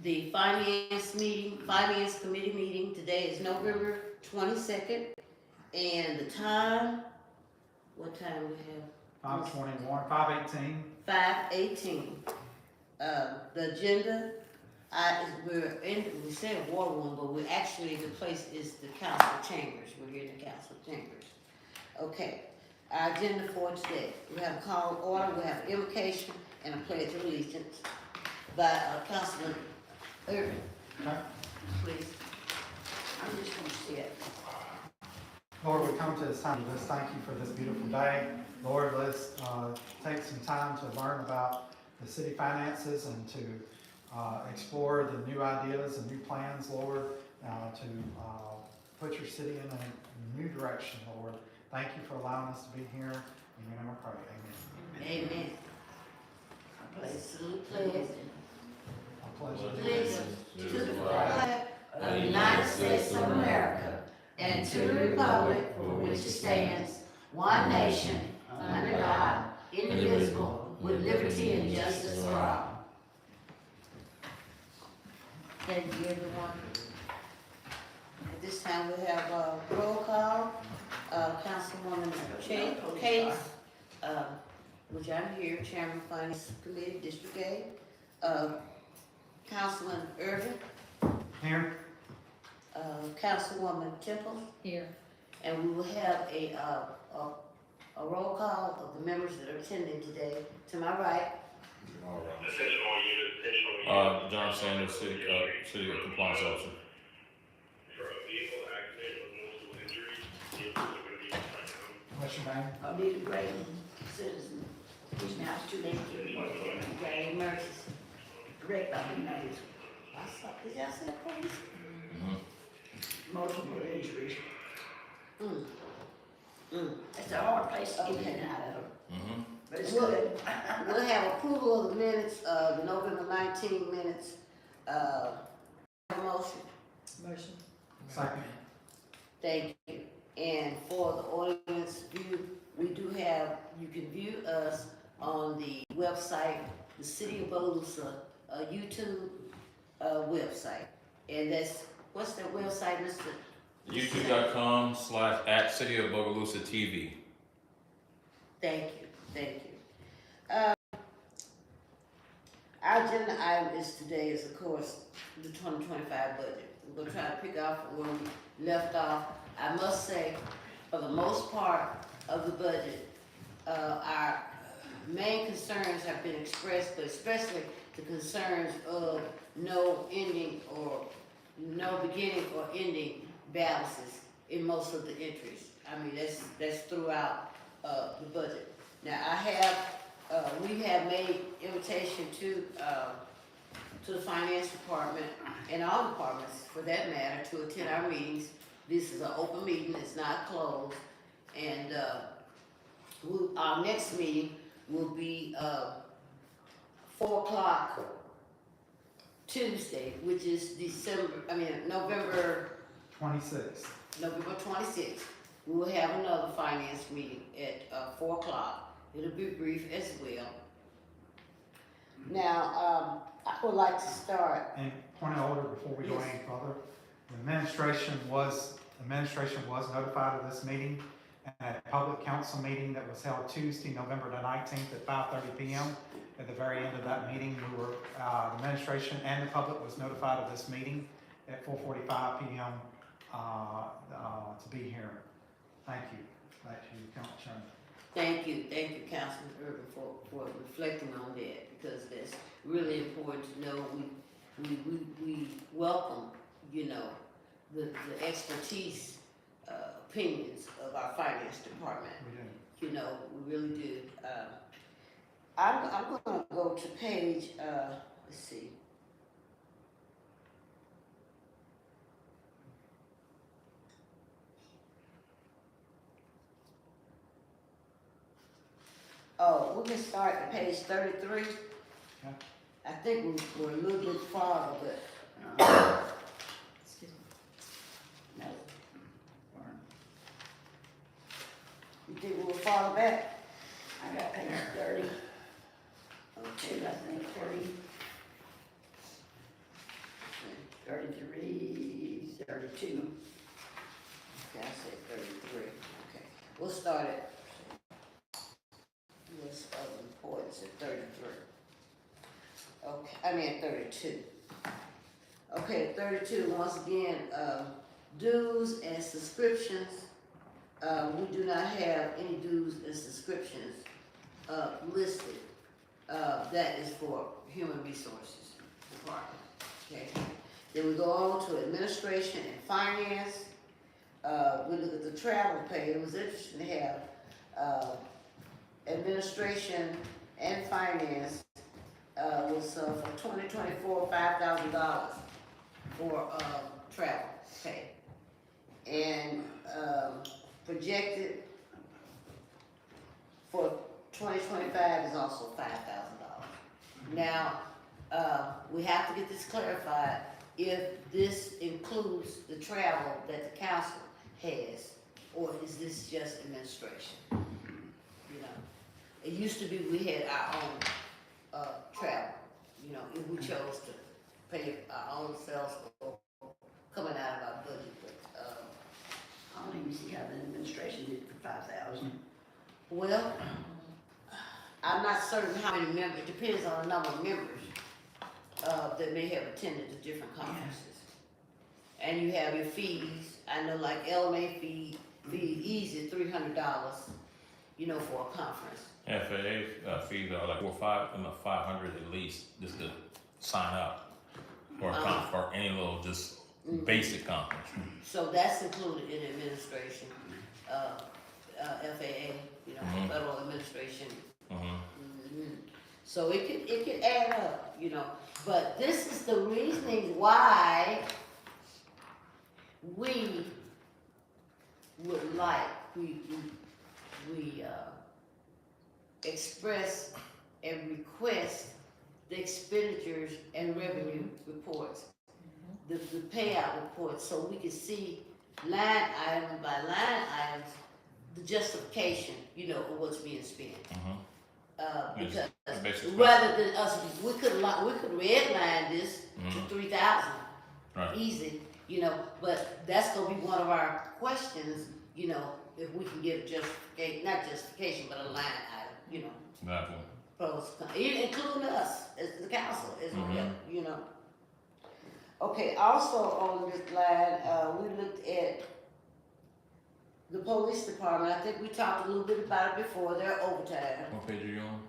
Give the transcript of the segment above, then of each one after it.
the finance committee meeting. Today is November 22nd, and the time, what time we have? 5:21, 5:18. 5:18. The agenda, we said war room, but the place is the council chambers. We're here in the council chambers. Okay, our agenda for today, we have a call to order, we have invocation and a pledge of allegiance by Councilman Irvin. Okay. Please. I'm just gonna see it. Lord, we come to this time to just thank you for this beautiful day. Lord, let's take some time to learn about the city finances and to explore the new ideas and new plans, Lord, to put your city in a new direction, Lord. Thank you for allowing us to be here. In your name I pray. Amen. Amen. Please. I pledge Allegiance to the flag of the United States of America and to the republic for which it stands, one nation, under God, indivisible, with liberty and justice for all. Thank you, everyone. At this time, we have a roll call. Councilwoman Case, which I'm here, Chairman of Finance Committee, District A. Councilman Irvin. Here. Councilwoman Temple. Here. And we will have a roll call of the members that are attending today. To my right. John Sanders, City Compliance Officer. What's your name? Alita Gray, citizen. He's now student. Gray Emergency. Great Bobby Mays. Did y'all say that, please? Multiple injuries. It's It's a hard place to get in and out of, but it's Well, good. We'll have approval of the minutes, the November 19 minutes. Motion. Motion. Second. Thank you. And for the audience view, we do have, you can view us on the website, the City of Bogalusa YouTube website. And that's, what's that website, Mr.? YouTube.com/@City of Bogalusa TV. Thank you. Our agenda item today is, of course, the 2025 budget. We're gonna try to pick up where we left off. I must say, for the most part of the budget, our main concerns have been expressed, but especially the concerns of no beginning or ending balances in most of the entries. I mean, that's throughout the budget. Now, we have made invitation to the finance department and all departments, for that matter, to attend our meetings. This is an open meeting; it's not closed. And our next meeting will be 4 o'clock Tuesday, which is November 26. November 26th. We will have another finance meeting at 4 o'clock. It'll be brief as well. Now, I would like to start. And point of order before we go any further. The administration was notified of this meeting at a public council meeting that was held Tuesday, November the 19th at 5:30 p.m. At the very end of that meeting, the administration and the public was notified of this meeting at 4:45 p.m. To be here. Thank you. Back to you, Council Chairman. Thank you, Councilman Irvin, for reflecting on that, because that's really important to know. We welcome, the expertise, opinions of our finance department. We do. We really do. I'm gonna go to page, let's see. Oh, we can start at page 33. Okay. I think we're a little bit farther, but Excuse me. No. you think we'll farther back? I got page 30. 2, I think, 30. 33, 32. Okay, I said 33, okay. We'll start at, list of importance at 33. Okay, I mean 32. Okay, 32, once again, dues and subscriptions. We do not have any dues and subscriptions, listed. That is for Human Resources Department, okay? Then we go on to Administration and Finance. We look at the travel pay. It was interesting to have, Administration and Finance, was, for 2024, $5,000 for, travel pay. And, projected for 2025 is also $5,000. Now, we have to get this clarified, if this includes the travel that the council has, or is this just administration? You know, it used to be we had our own, travel, you know, if we chose to pay our own selves or coming out of our budget, but, I don't even see how the administration did it for 5,000. well, I'm not certain how many members, it depends on the number of members, that may have attended the different conferences. And you have your fees, I know like LMA fee easy, $300, you know, for a conference. FAA fees are like 500 at least, just to sign up for for any little just basic conference. So that's included in administration, FAA, you know, Federal Administration. So it could add up, you know, but this is the reasoning why we would like, we express and request the expenditures and revenue reports, the payout reports, so we can see line item by line items, the justification, you know, of what's being spent. Because rather than us, we could redline this to 3,000, Right. easy, you know, but that's gonna be one of our questions, you know, if we can get a justification, not justification, but a line item, you know, Exactly. pros, including us as the council as well, you know. Okay, also on this line, we looked at the police department. I think we talked a little bit about it before, their overtime. What page are you on?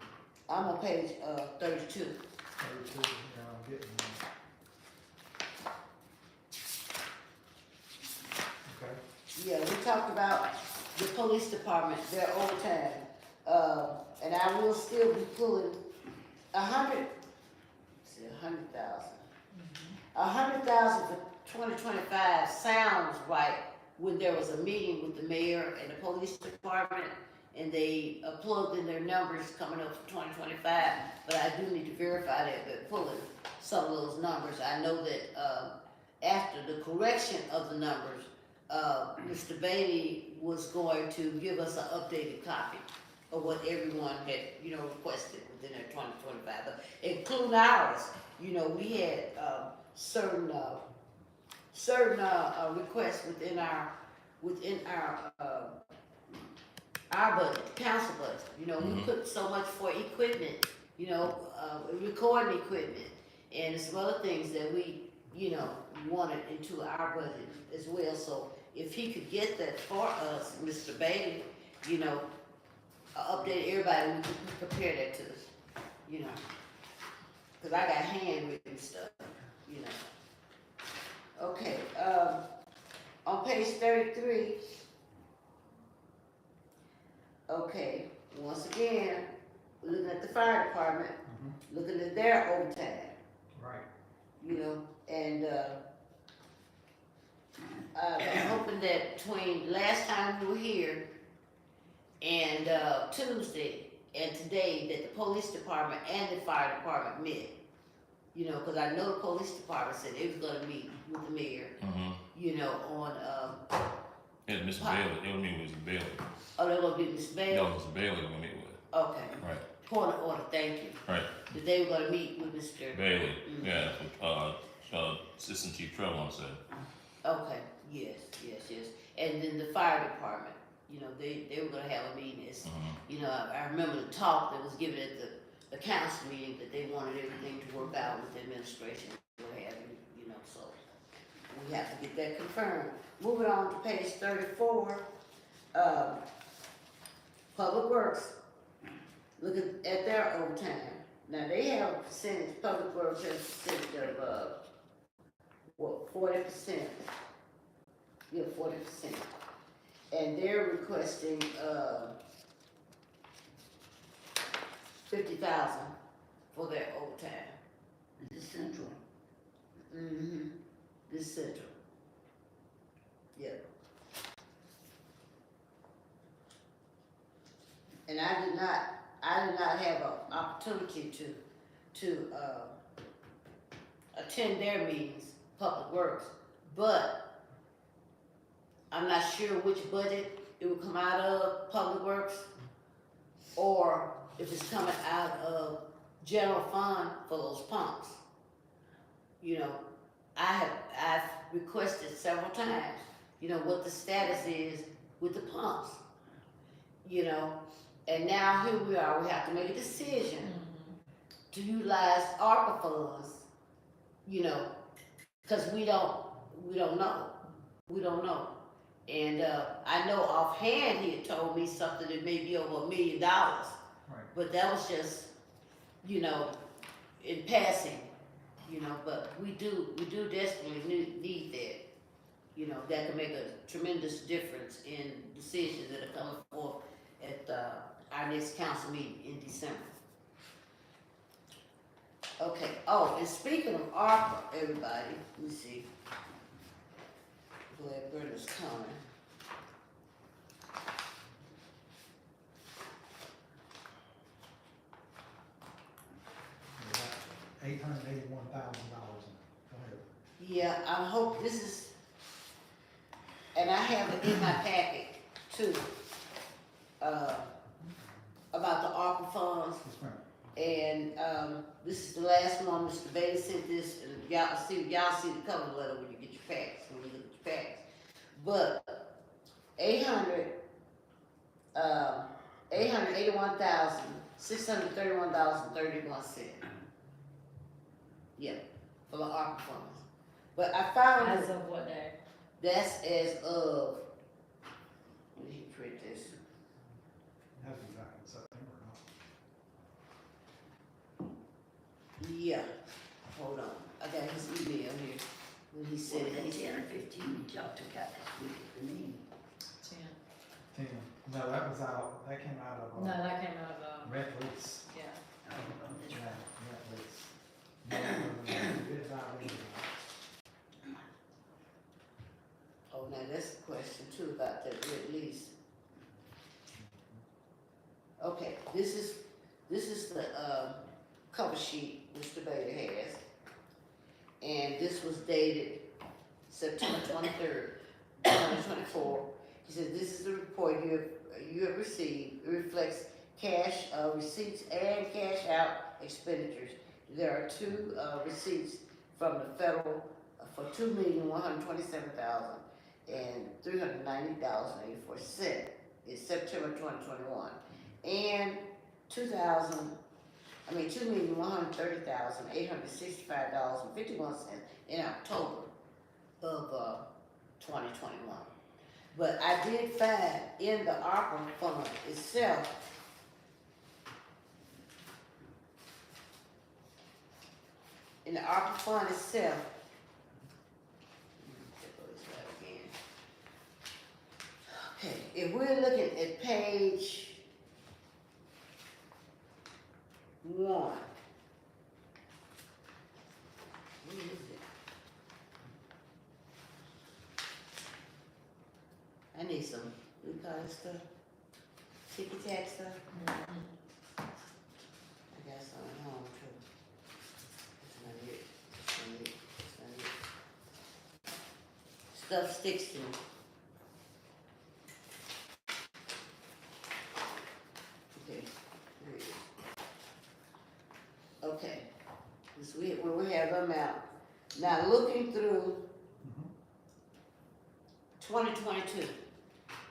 I'm on page, 32. 32, yeah, I'm getting there. Okay. Yeah, we talked about the police department, their overtime, and I will still be pulling 100,000. $100,000 for 2025 sounds right when there was a meeting with the mayor and the police department, and they plugged in their numbers coming up for 2025, but I do need to verify that, but pulling some of those numbers, I know that, after the correction of the numbers, Mr. Bailey was going to give us an updated copy of what everyone had, you know, requested within their 2025, but including ours, you know, we had, certain requests within our budget, council budget, you know, we put so much for equipment, you know, recording equipment, and some other things that we, you know, wanted into our budget as well, so if he could get that for us, Mr. Bailey, you know, update everybody, we could compare that to, you know, cause I got handwritten stuff, you know. Okay, on page 33, okay, once again, looking at the fire department, looking at their overtime, Right. you know, and, I'm hoping that between last time we were here and, Tuesday and today, that the police department and the fire department met. You know, cause I know the police department said they was gonna meet with the mayor, you know, on, Yeah, Mr. Bailey, it was me with Mr. Bailey. oh, they're gonna be Ms. Bailey? No, Mr. Bailey gonna meet with. Okay, Right, point of order, thank you. right. That they were gonna meet with Mr. Bailey, yeah, Assistant Chief Trellon said. Okay, yes. And then the fire department, you know, they were gonna have a meeting, you know, I remember the talk that was given at the council meeting, that they wanted everything to work out with the administration, what have you know, so we have to get that confirmed. Moving on to page 34, Public Works, look at their overtime. Now, they have a percentage, Public Works has a percentage of, 40%? Yeah, 40%. And they're requesting, 50,000 for their overtime. This is central. Mm-hmm, this central. Yep. And I did not have an opportunity to attend their meetings, Public Works, but I'm not sure which budget it will come out of, Public Works, or if it's coming out of general fund for those pumps. You know, I've requested several times, you know, what the status is with the pumps, you know, and now here we are, we have to make a decision to utilize ARPA funds, you know, because we don't know. And I know offhand he had told me something that may be over $1 million, Right. but that was just, you know, in passing, you know, but we do desperately need that. You know, that can make a tremendous difference in decisions that are coming forth at our next council meeting in December. Okay, oh, and speaking of ARPA, everybody, let me see. Glad Brenda's coming. $881,000. Go ahead. Yeah, I hope this is, and I have it in my packet too, about the ARPA funds. Yes, ma'am. And this is the last one, Mr. Bailey sent this, and y'all see the cover letter when you get your facts, when you look at your facts. But $881,631.31. Yeah, for the ARPA funds. But I found As of what day? that's as of, let me print this. That'd be back in September, huh? Yeah, hold on, I got his email here, when he said Well, it. that 10 or 15 that y'all took out this week at the meeting. 10. No, that came out of, No, that came out of, rent lease. yeah. Oh, that's Yeah, right. rent lease. No, it is not legal. Oh, now that's a question too about that red lease. Okay, this is the, cover sheet Mr. Bailey has. And this was dated September 23rd, 2024. He said, this is the report you have received. It reflects cash receipts and cash out expenditures. There are two receipts from the federal for $2,127,390.84. It's September 2021, and $2,130,865.51 in October of 2021. But I did find in the ARPA fund itself, okay, if we're looking at page 1, where is it? I need some, we call it stuff, ticky tack stuff. I got some at home too. That's not it, that's not it, that's not it. Stuff sticks to me. Okay, here it is. Okay, this we have them out. Now, looking through 2022,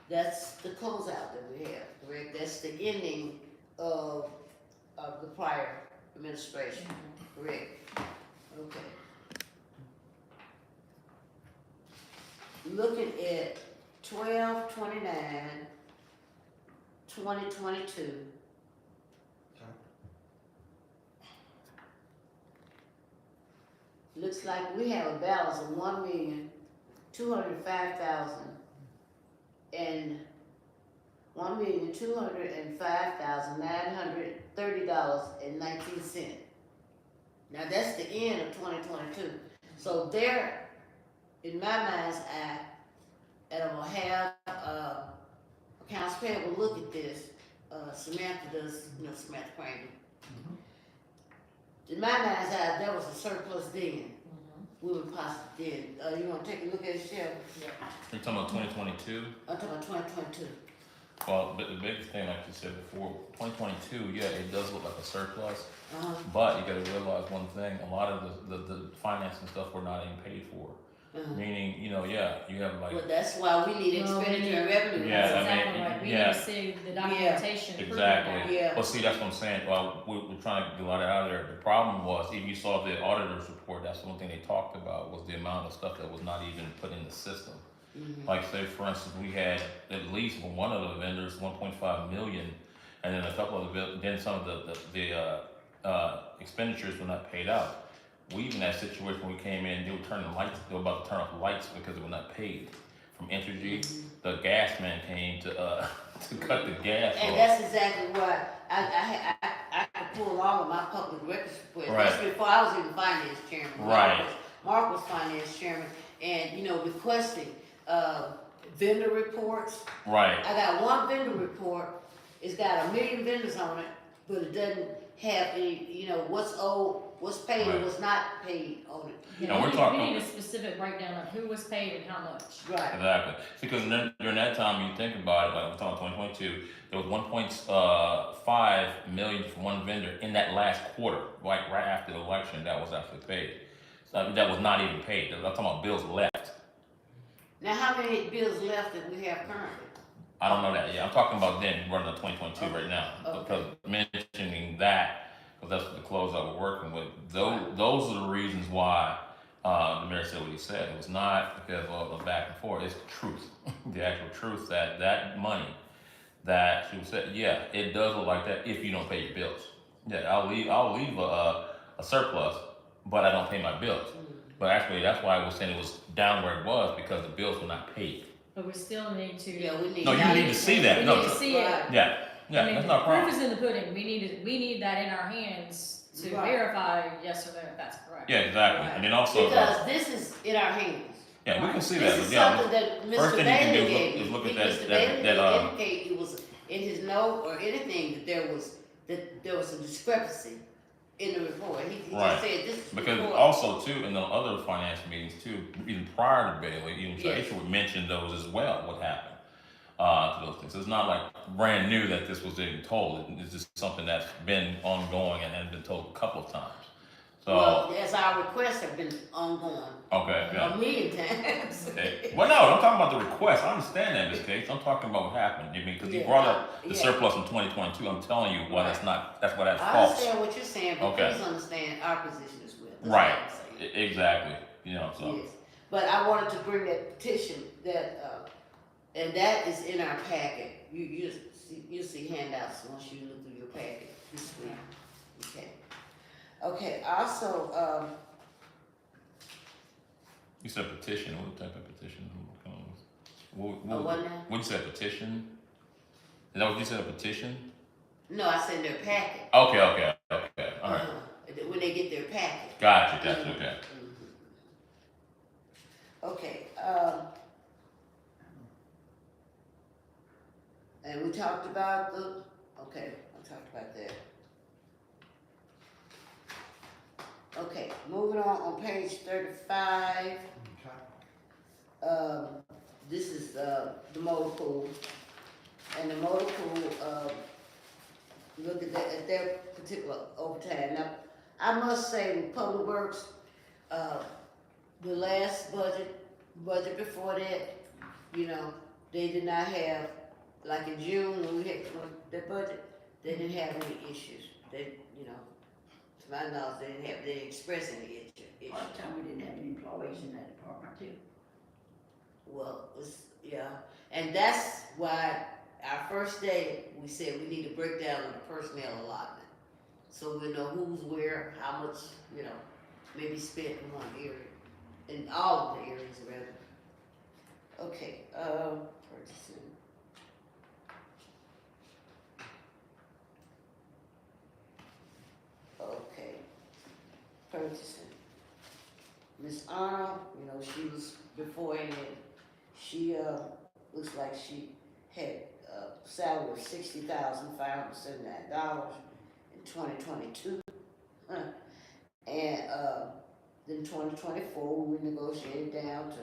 that's the closeout that we have, correct? That's the ending of the prior administration, correct? Okay. Looking at 12/29/2022. Looks like we have a balance of $1,205,000 and $1,205,930.19. Now that's the end of 2022. So there, in my mind's eye, and I'm gonna have accounts payable look at this. Samantha does, Samantha Crane. In my mind's eye, there was a surplus then. We were positive then. You wanna take a look at it, Sheriff? You're talking about 2022? I'm talking about 2022. Well, but the biggest thing, like you said before, 2022, yeah, it does look like a surplus, Uh-huh. but you gotta realize one thing, a lot of the financing stuff we're not even paid for. Meaning, you have like, Well, that's why we need Well, we expenditure and need- revenue. Yeah, That's I mean, exactly right, we need yeah. to see the documentation proving Exactly. that. Yeah. Well, see, that's what I'm saying. Well, we're trying to get a lot out of there. The problem was, if you saw the auditor's report, that's the one thing they talked about, was the amount of stuff that was not even put in the system. Like, say, for instance, we had at least one of the vendors, 1.5 million, and then a couple of then some of the expenditures were not paid out. We even had a situation where we came in, they were about to turn off the lights because they were not paid. From Entergy, the gas man came to cut the gas And off. that's exactly why I could pull all of my public records requests. Right. That's before I was even finance chairman. Right. Mark was finance chairman, and requesting vendor reports. Right. I got one vendor report. It's got 1 million vendors on it, but it doesn't have any, what's owed, what's paid, and what's not paid on it. And we're We talking- need a specific breakdown of who was paid and how much. Right. Exactly. Because during that time, you think about it, like we're talking 2022, there was 1.5 million from one vendor in that last quarter, right after the election, that was actually paid. So that was not even paid. I'm talking about bills left. Now, how many bills left that we have currently? I don't know that yet. I'm talking about then, running the 2022 right now. Okay. Because mentioning that, because that's the closeout we're working with. Those are the reasons why the mayor said what he said. It was not because of a back and forth. It's the truth, the actual truth that money that she said, yeah, it does look like that if you don't pay your bills. Yeah, I'll leave a surplus, but I don't pay my bills. But actually, that's why I was saying it was down where it was, because the bills were not paid. But we still need to. Yeah, we need. No, you need to see that. We No, need to see it. Right. Yeah, I mean, that's not a proof problem. is in the pudding, we need that in our hands to Right. verify yes or no if that's correct. Yeah, exactly. And then also, Because this is in our hands. yeah, we can see This that. is But yeah, something that first Mr. thing you can do Bailey is gave look me. at Mr. Bailey that didn't indicate it was in his note or anything that there was a discrepancy in the report. He Right. just said this is the because report. also too in the other finance meetings too, even prior to Bailey, even Yes. Aisha would mention those as well. What happened to those things? It's not like brand new that this was being told. It's just something that's been ongoing and has been told a couple of times. So Well, as our requests have been ongoing okay, yeah. 1,000,000 times. Okay. Well, no, I'm talking about the request. I understand that, Ms. Gates. I'm talking about what happened. I mean, because you Yeah. brought up the Yeah. surplus in 2022. I'm telling you why that's not. That's why that's I false. understand what you're saying, but Okay. please understand our position as well. That's Right. what I'm saying. Exactly. So. Yes, but I wanted to bring that petition and that is in our packet. You see handouts once you look through your packet this week. Okay. Okay, also, You said petition. What type of petition? What what now? you said petition? Is that what you said? A petition? No, I said their packet. Okay. All right. When they get their packet. Gotcha. Mhm. Okay. Okay, and we talked about I talked about that. Okay, moving on page 35, this is, the motor pool. And the motor pool, look at their particular overtime. Now, I must say, Public Works, the last budget before that, you know, they did not have, like in June, when we had that budget, they didn't have any issues. They, you know, to my knowledge, they didn't express any issues. Part time, we didn't have any employees in that department too. Well, yeah, and that's why our first day, we said we need to break down the personnel allotment. So we know who's where, how much, you know, maybe spent in one area, in all of the areas rather. Okay, purchasing. Okay, purchasing. Miss Arnold, you know, she was before and she, looks like she had a salary of $60,579 in 2022. And, then 2024, we negotiated down to,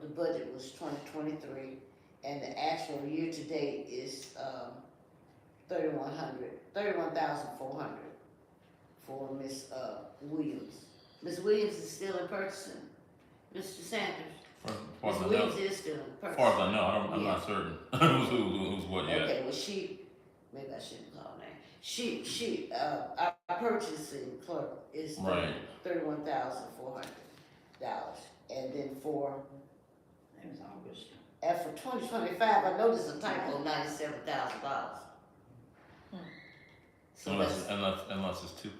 the budget was 2023, and the actual year-to-date is, 31,400 for Miss, Williams. Ms. Williams is still in purchasing. Mr. Sanders, As far Ms. as I know, Williams is still in as purchasing. far as I know, I'm not certain who's what yet. Okay, well, maybe I shouldn't call her name. Our purchasing clerk is Right. $31,400. And then for, That was August. and for 2025, I noticed a typo, $97,000. So Unless it's two,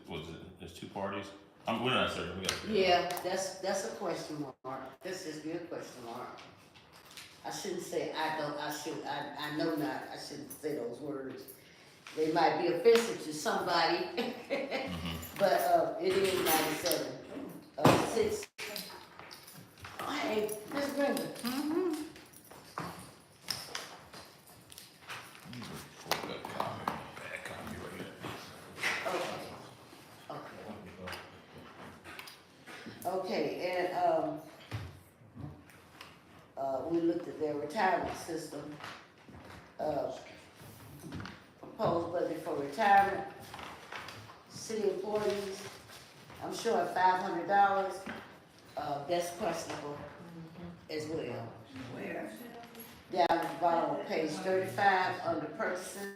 there's two parties? We're not certain, we gotta. yeah, that's a question mark. This is a question mark. I shouldn't say I know not, I shouldn't say those words. They might be offensive to somebody, but, it is 97, 6. Oh, hey, Miss Brenda. Okay, and, we looked at their retirement system, proposed budget for retirement, city employees, I'm sure $500, that's questionable as well. Where? Down at the bottom of page 35, under purchasing,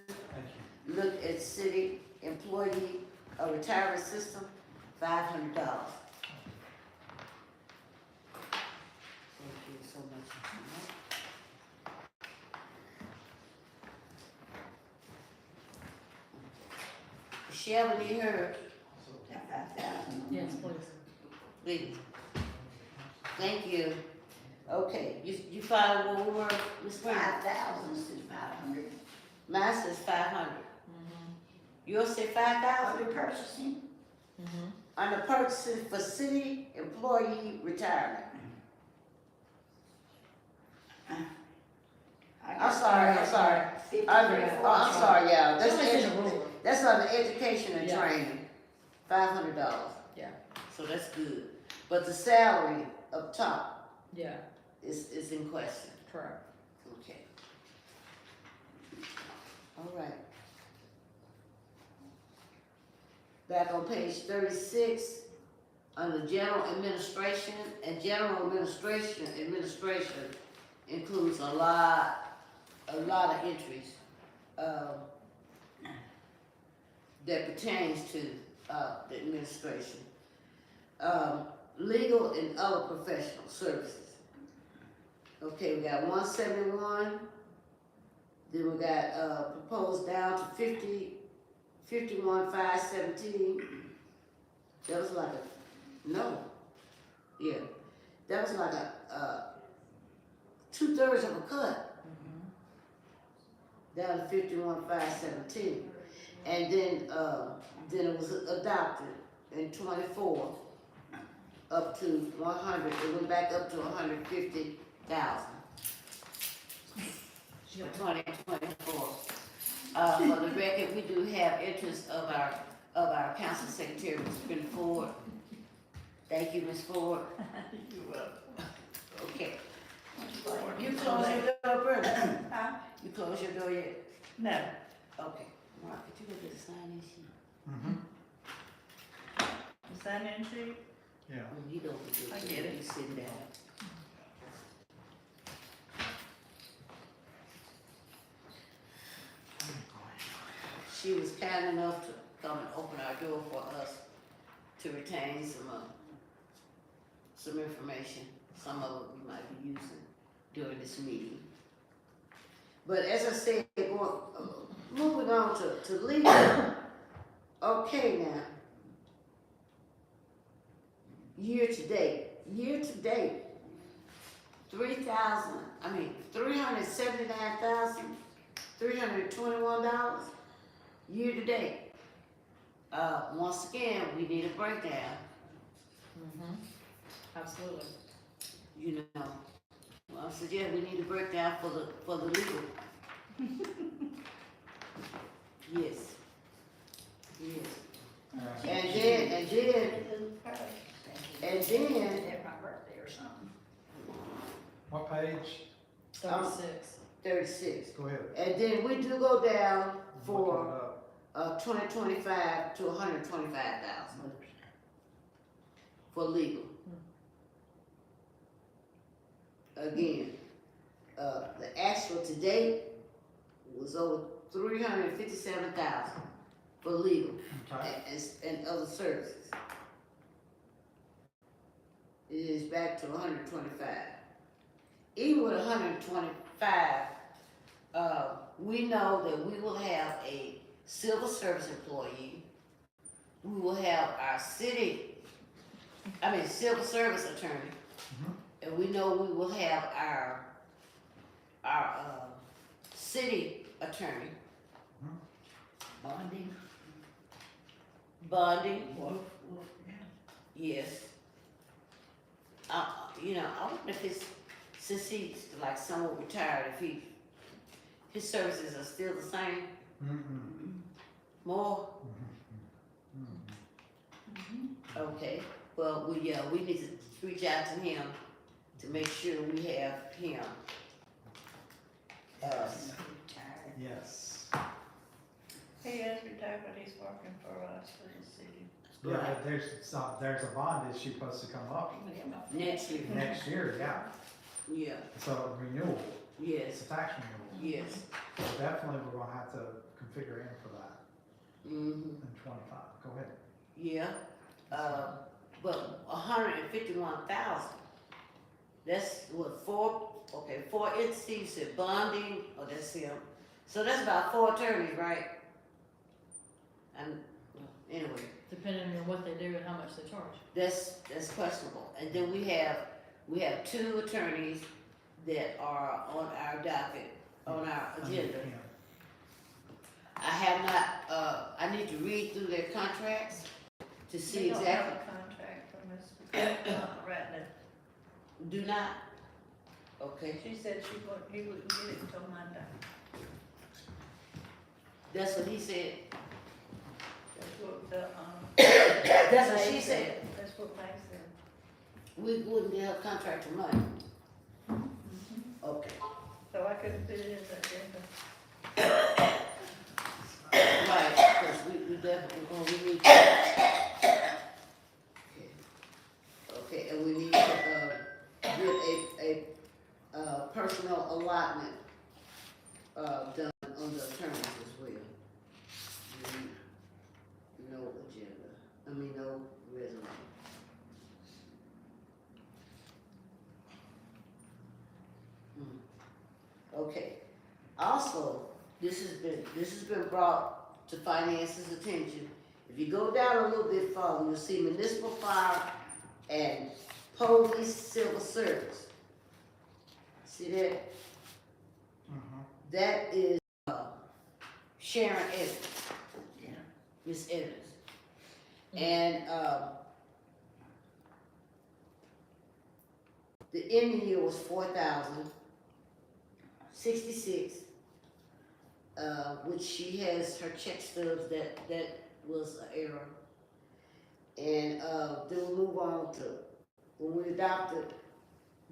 look at city employee, retirement system, $500. Thank you so much. Michelle, we need her, That 5,000. Yes, please. please. Thank you. Okay, you found where we were, Ms. Brown? 5,000 instead of 500. Mine says 500. Yours say 5,000? Under purchasing, Under purchasing for city employee retirement. I'm sorry. I'm sorry, yeah, It's only in the ruler. that's under education and Yeah. training, $500. Yeah. So that's good, but the salary up top Yeah, is in question. correct. Okay. All right. Back on page 36, under general administration, and general administration includes a lot of entries, that pertains to, the administration. Legal and other professional services. Okay, we got 171, then we got, proposed down to 51,517. That was like that was like a 2/3 of a cut. Down to 51,517. And then it was adopted in 24, up to 100, it went back up to 150,000. For 2024. For the record, we do have interest of our council secretary, Ms. Brenda Ford. Thank you, Ms. Ford. you're welcome. Okay. You close your door, Brenda? Huh? You close your door yet? No. Okay. Mark, could you go get a sign-in sheet? Mm-hmm. The sign-in sheet? Yeah. When you don't do I it, get it. you sitting down. She was kind enough to come and open our door for us to retain some information. Some of it we might be using during this meeting. But as I said, moving on to legal. Okay now. Year to date, $379,321 year to date. Once again, we need a breakdown, Mm-hmm. Absolutely. you know. Well, I suggest we need a breakdown for the legal. Yes. Yes. And then, At my birthday or something. What page? 36. 36. Go ahead. And then we do go down I'm looking for, it up. 2025 to 125,000 for legal. Again, the actual to date was over 357,000 for legal Okay. and other services. It is back to 125. Even with 125, we know that we will have a civil service employee. We will have our civil service attorney. And we know we will have our city attorney. Bonding, yes. I wonder if since he's like somewhat retired, if his services are still the same, Mm-hmm. more? Okay, well, we need to reach out to him to make sure we have him. Yes. He has retired, but he's working for us for the city. Yeah, but there's a bond issue supposed to come up Next year, next year, yeah. yeah, So renewal, it's yes, a tax renewal. yes. So definitely we're gonna have to configure in for that Mm-hmm, in 25. Go ahead. yeah, but 151,000, that's what, four entities said bonding, oh, that's him. So that's about 4 attorneys, right? And, anyway, Depending on what they do and how much they charge. that's questionable. And then we have 2 attorneys that are on our docket, on our agenda. Yeah. I have not, I need to read through their contracts to see We don't have exactly. a contract from Ms. Ratliff. Do not? Okay, She said he wouldn't get it until Monday. that's what he said. That's what the, That's what she May said. That's what May said. We wouldn't have contract to money. Okay, So I couldn't put it in the agenda. right, because we definitely, we need to. Okay, and we need to, get a personnel allotment, done on the attorneys as well. No agenda, no resume. Okay, also, this has been brought to finance's attention. If you go down a little bit further, you'll see municipal fire and police civil service. See that? That is, Sharon Evans. Yeah. Miss Evans. And, the ending year was 4,066, which she has her check stubs, that was an error. And, then we move on to, when we adopted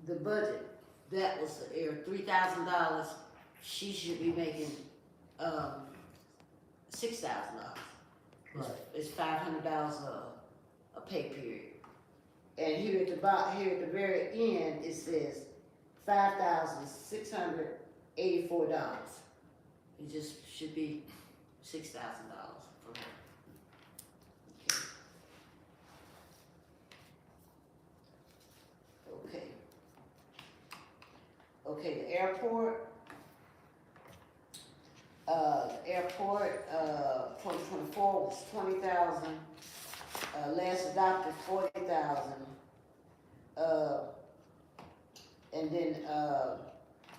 the budget, that was the error, $3,000, she should be making, $6,000. Right. It's $500 a pay period. And here at the here at the very end, it says $5,684. It just should be $6,000 for her. Okay. Okay, the airport. 2024 was 20,000. Last adopted 40,000. And then,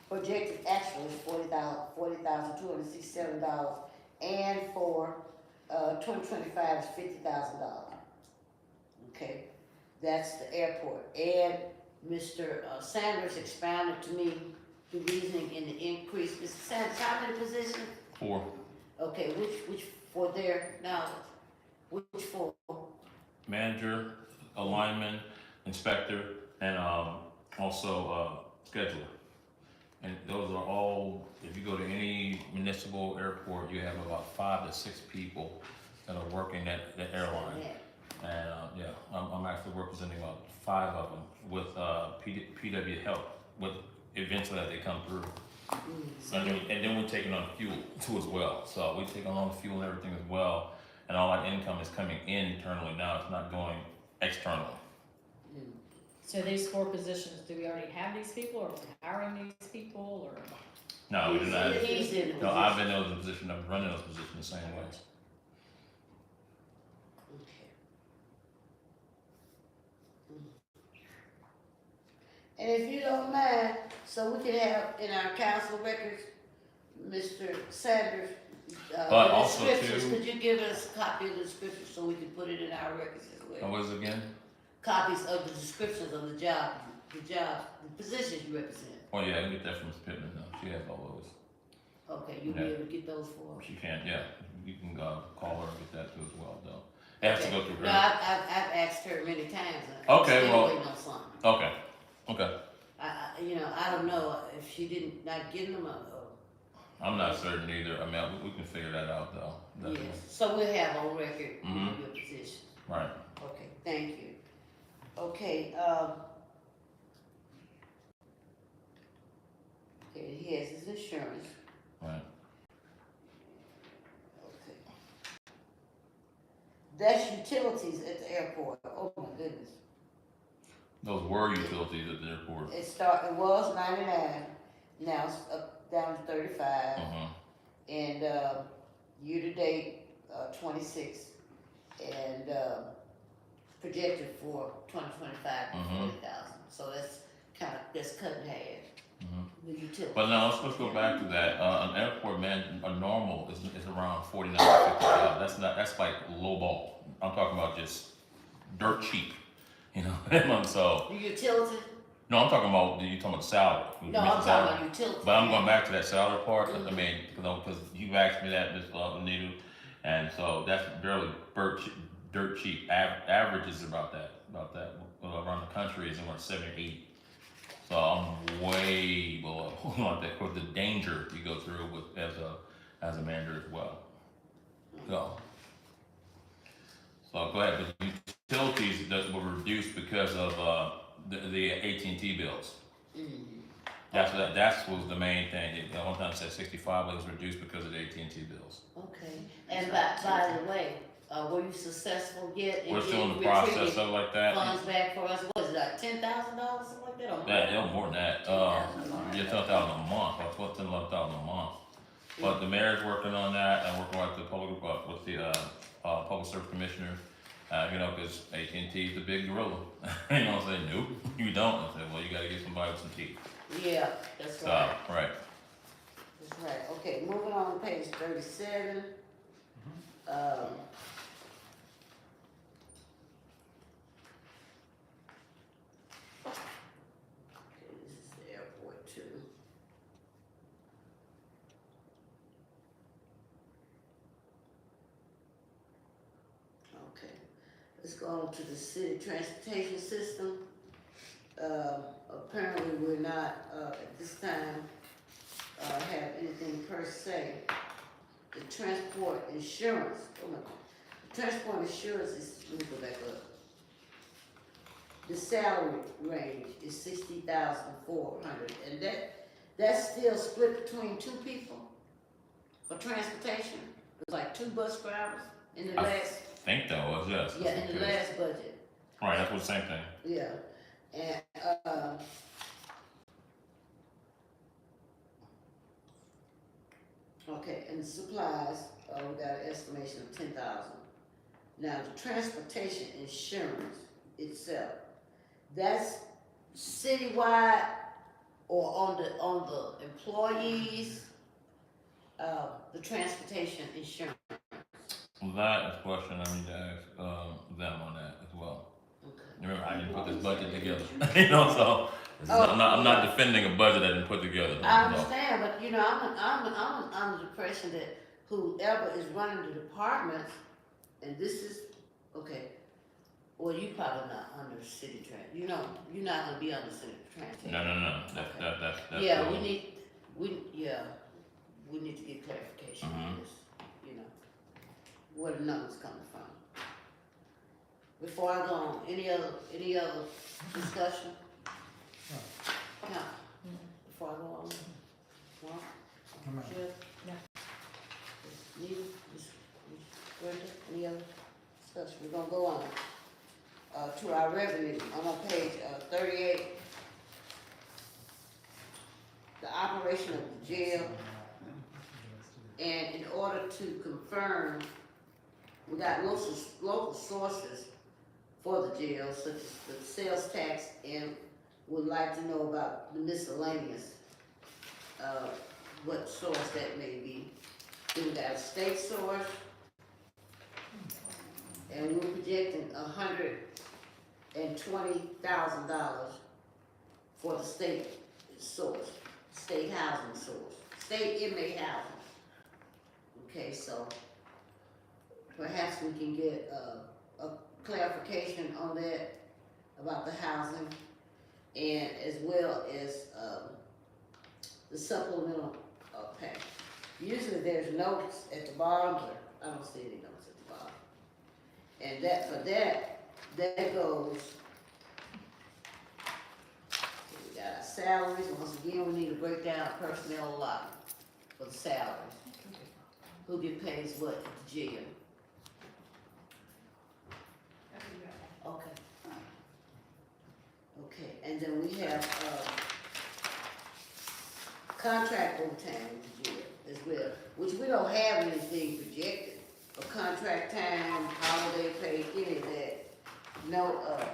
projected actual is $40,267. And for, 2025 is $50,000. Okay, that's the airport. And Mr. Sanders expounded to me the reasoning in the increase. Mr. Sanders, how many positions? 4. Okay, which for their knowledge? Which for? Manager, alignment, inspector, and also scheduler. And those are all, if you go to any municipal airport, you have about 5 to 6 people that are working at the airline. And yeah, I'm actually representing about 5 of them with PW help with eventually as they come through. And then we're taking on fuel too as well. So we're taking on fuel and everything as well. And all our income is coming in internally now. It's not going externally. So these 4 positions, do we already have these people, or are we hiring these people, or? No, we do not. He's in the No, I've been in those positions. I'm running those positions the same way. Okay. And if you don't mind, so we can have in our council records, Mr. Sanders, But the also descriptions. too- Could you give us a copy of the description so we can put it in our records as And well? what is it again? Copies of the descriptions of the positions you represent. Oh yeah, I can get that from Ms. Pittman. No, she has all those. Okay, you'll be Yeah. able to get those for us. She can, yeah. You can call her and get that too as well, though. It has to go through No, her. I've asked her many times. Okay, I'm still well- waiting on something. Okay, okay. I don't know if she didn't not getting them. I'm not certain either. I mean, we can figure that out though. Definitely. Yes, so we'll have on record Mhm. your position. Right. Okay, thank you. Okay, okay, he has his insurance. Right. Okay. That's utilities at the airport. Oh my goodness. Those were utilities at the airport. It was 99, now it's up down to 35. And year to date, 26, and projected for 2025 40,000. So that's cutting half. The utility. But now let's go back to that. An airport man, a normal is around 49 to 50,000. That's like low ball. I'm talking about just dirt cheap, you know. So The utility? no, I'm talking about salary. No, I'm talking about utility. But I'm going back to that salary part. I mean, because you asked me that, Ms. Anita, and so that's barely dirt cheap. Average is about that. Around the country is around 7 or 8. So I'm way below that for the danger you go through with as a manager as well. So go ahead. But utilities that were reduced because of the AT&T bills. That was the main thing. One time it said 65, but it was reduced because of the AT&T bills. Okay, and by the way, were you successful yet in We're still in the getting process retrieving of like that. funds back for us? What is it, like $10,000, something like that? Or more? Yeah, more than that. You're $10,000 a month, or $11,000 a month. But the mayor's working on that, and working with the public service commissioner. Because AT&T is the big gorilla. You know what I'm saying? Nope, you don't. I said, well, you gotta get somebody with some teeth. Yeah, that's So, right. right. That's right. Okay, moving on to page 37. Okay, this is the airport too. Okay, let's go on to the city transportation system. Apparently we're not, at this time, have anything per se. The transport insurance, oh my God. The transport insurance is, let me go back up. the salary range is 60,400, and that's still split between two people for transportation. It's like 2 bus drivers in the I last, think that was, yes. yeah, in the last budget, Right, that's what the same thing. yeah, and, okay, and the supplies, we got an estimation of 10,000. Now, the transportation insurance itself, that's citywide or on the employees, the transportation insurance. Well, that is a question I need to ask, them on that as well. Okay. Remember, I didn't put this budget together, you know, so, Oh, I'm not yeah. defending a budget I didn't put together. I no. understand, but you know, I'm under the impression that whoever is running the departments, and this is, okay, well, you probably not under city you're not gonna be under city transportation. No, that's. Yeah, we need to get clarification on Mhm. this, you know, where the numbers coming from. Before I go on, any other discussion? Yeah, before I go on, Mark, Amen. Jeff? No. Nita, Ms. Brenda, any other discussion? We're gonna go on, to our revenue, I'm on page, 38. The operation of the jail. And in order to confirm, we got local sources for the jail, such as the sales tax, and would like to know about the miscellaneous, what source that may be. Then we got a state source, and we're projecting $120,000 for the state source, state housing source, state inmate housing. Okay, so perhaps we can get a clarification on that about the housing, and as well as the supplemental pay. Usually there's notes at the bottom, but I don't see any notes at the bottom. And that goes, we got our salaries. Once again, we need to break down personnel a lot for the salaries. Who get paid what at the jail? Okay. Okay, and then we have, contract overtime with the jail as well, which we don't have anything projected for contract time, holiday pay, any of that. No, sorry.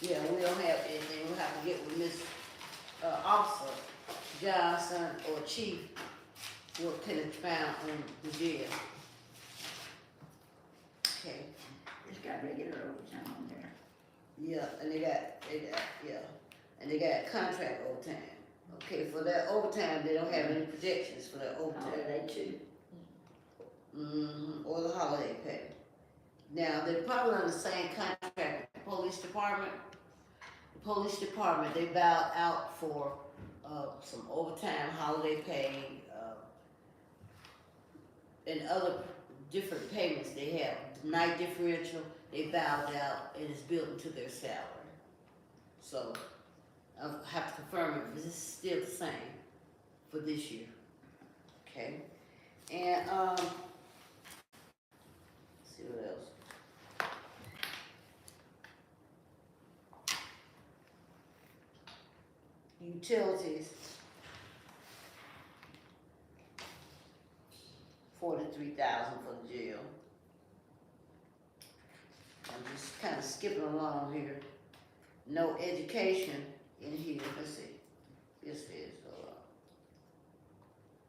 Yeah, we don't have anything, we'll have to get with Miss, Officer Johnson or Chief, what can it found on the jail. Okay, It's got regular overtime on there. yeah, and they got, yeah, and they got contract overtime. Okay, for that overtime, they don't have any projections for that overtime. Holiday too. Or the holiday pay. Now, they're probably on the same contract with the police department. The police department, they vowed out for, some overtime, holiday pay, and other different payments they have. The night differential, they vowed out and it's built into their salary. So, I'll have to confirm if this is still the same for this year. Okay? And, let's see what else. Utilities. 43,000 for the jail. I'm just kind of skipping along here. No education in here, let's see. Yes, it is,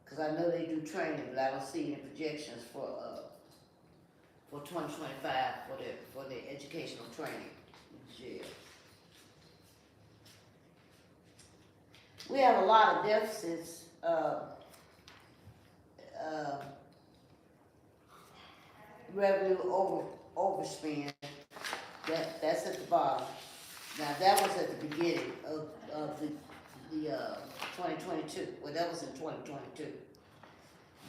cause I know they do training, but I don't see any projections for 2025 for their educational training in jail. We have a lot of deficits, revenue overspend, that's at the bottom. Now, that was at the beginning of the the, 2022, well, that was in 2022.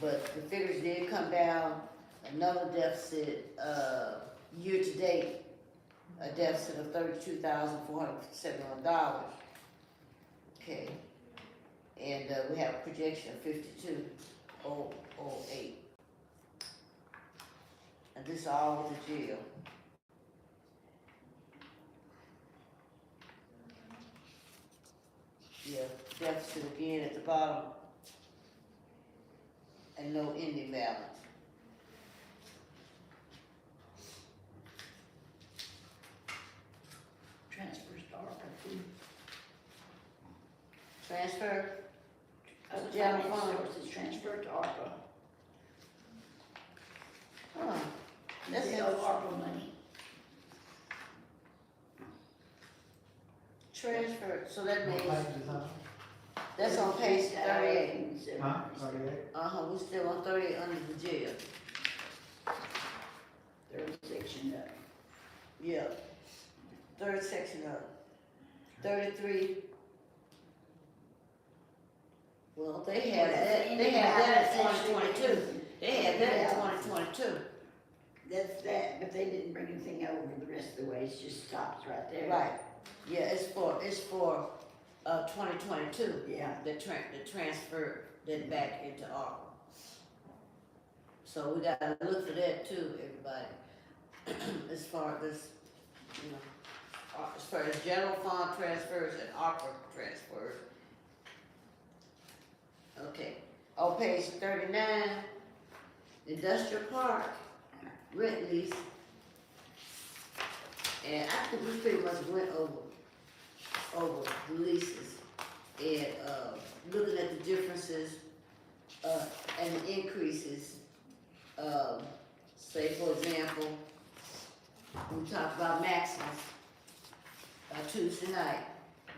But the figures did come down, another deficit, year-to-date, a deficit of $32,471. Okay, and, we have a projection of 52,008. And this all with the jail. Yeah, deficit again at the bottom. And no ending balance. Transfers to ARPA too. Transfer, Other General finance fund. sources transferred to ARPA. huh, that's They owe ARPA money. transfer, so that What means, page is that? that's on page 38. Huh, 38? Uh-huh, we're still on 38 under the jail. Third section up. Yeah. Third section up. 33. Well, they had that in 2022. They had that in 2022. That's that, but they didn't bring anything over the rest of the way, it just stops right there. Right, yeah, it's for, 2022. Yeah. The transfer that back into ARPA. So we gotta look for that too, everybody. As far as, you know, as far as general fund transfers and ARPA transfers. Okay, on page 39, industrial park, rent lease. And I think we pretty much went over the leases and, looking at the differences, and the increases. Say for example, we talked about Maximus, Tuesday night,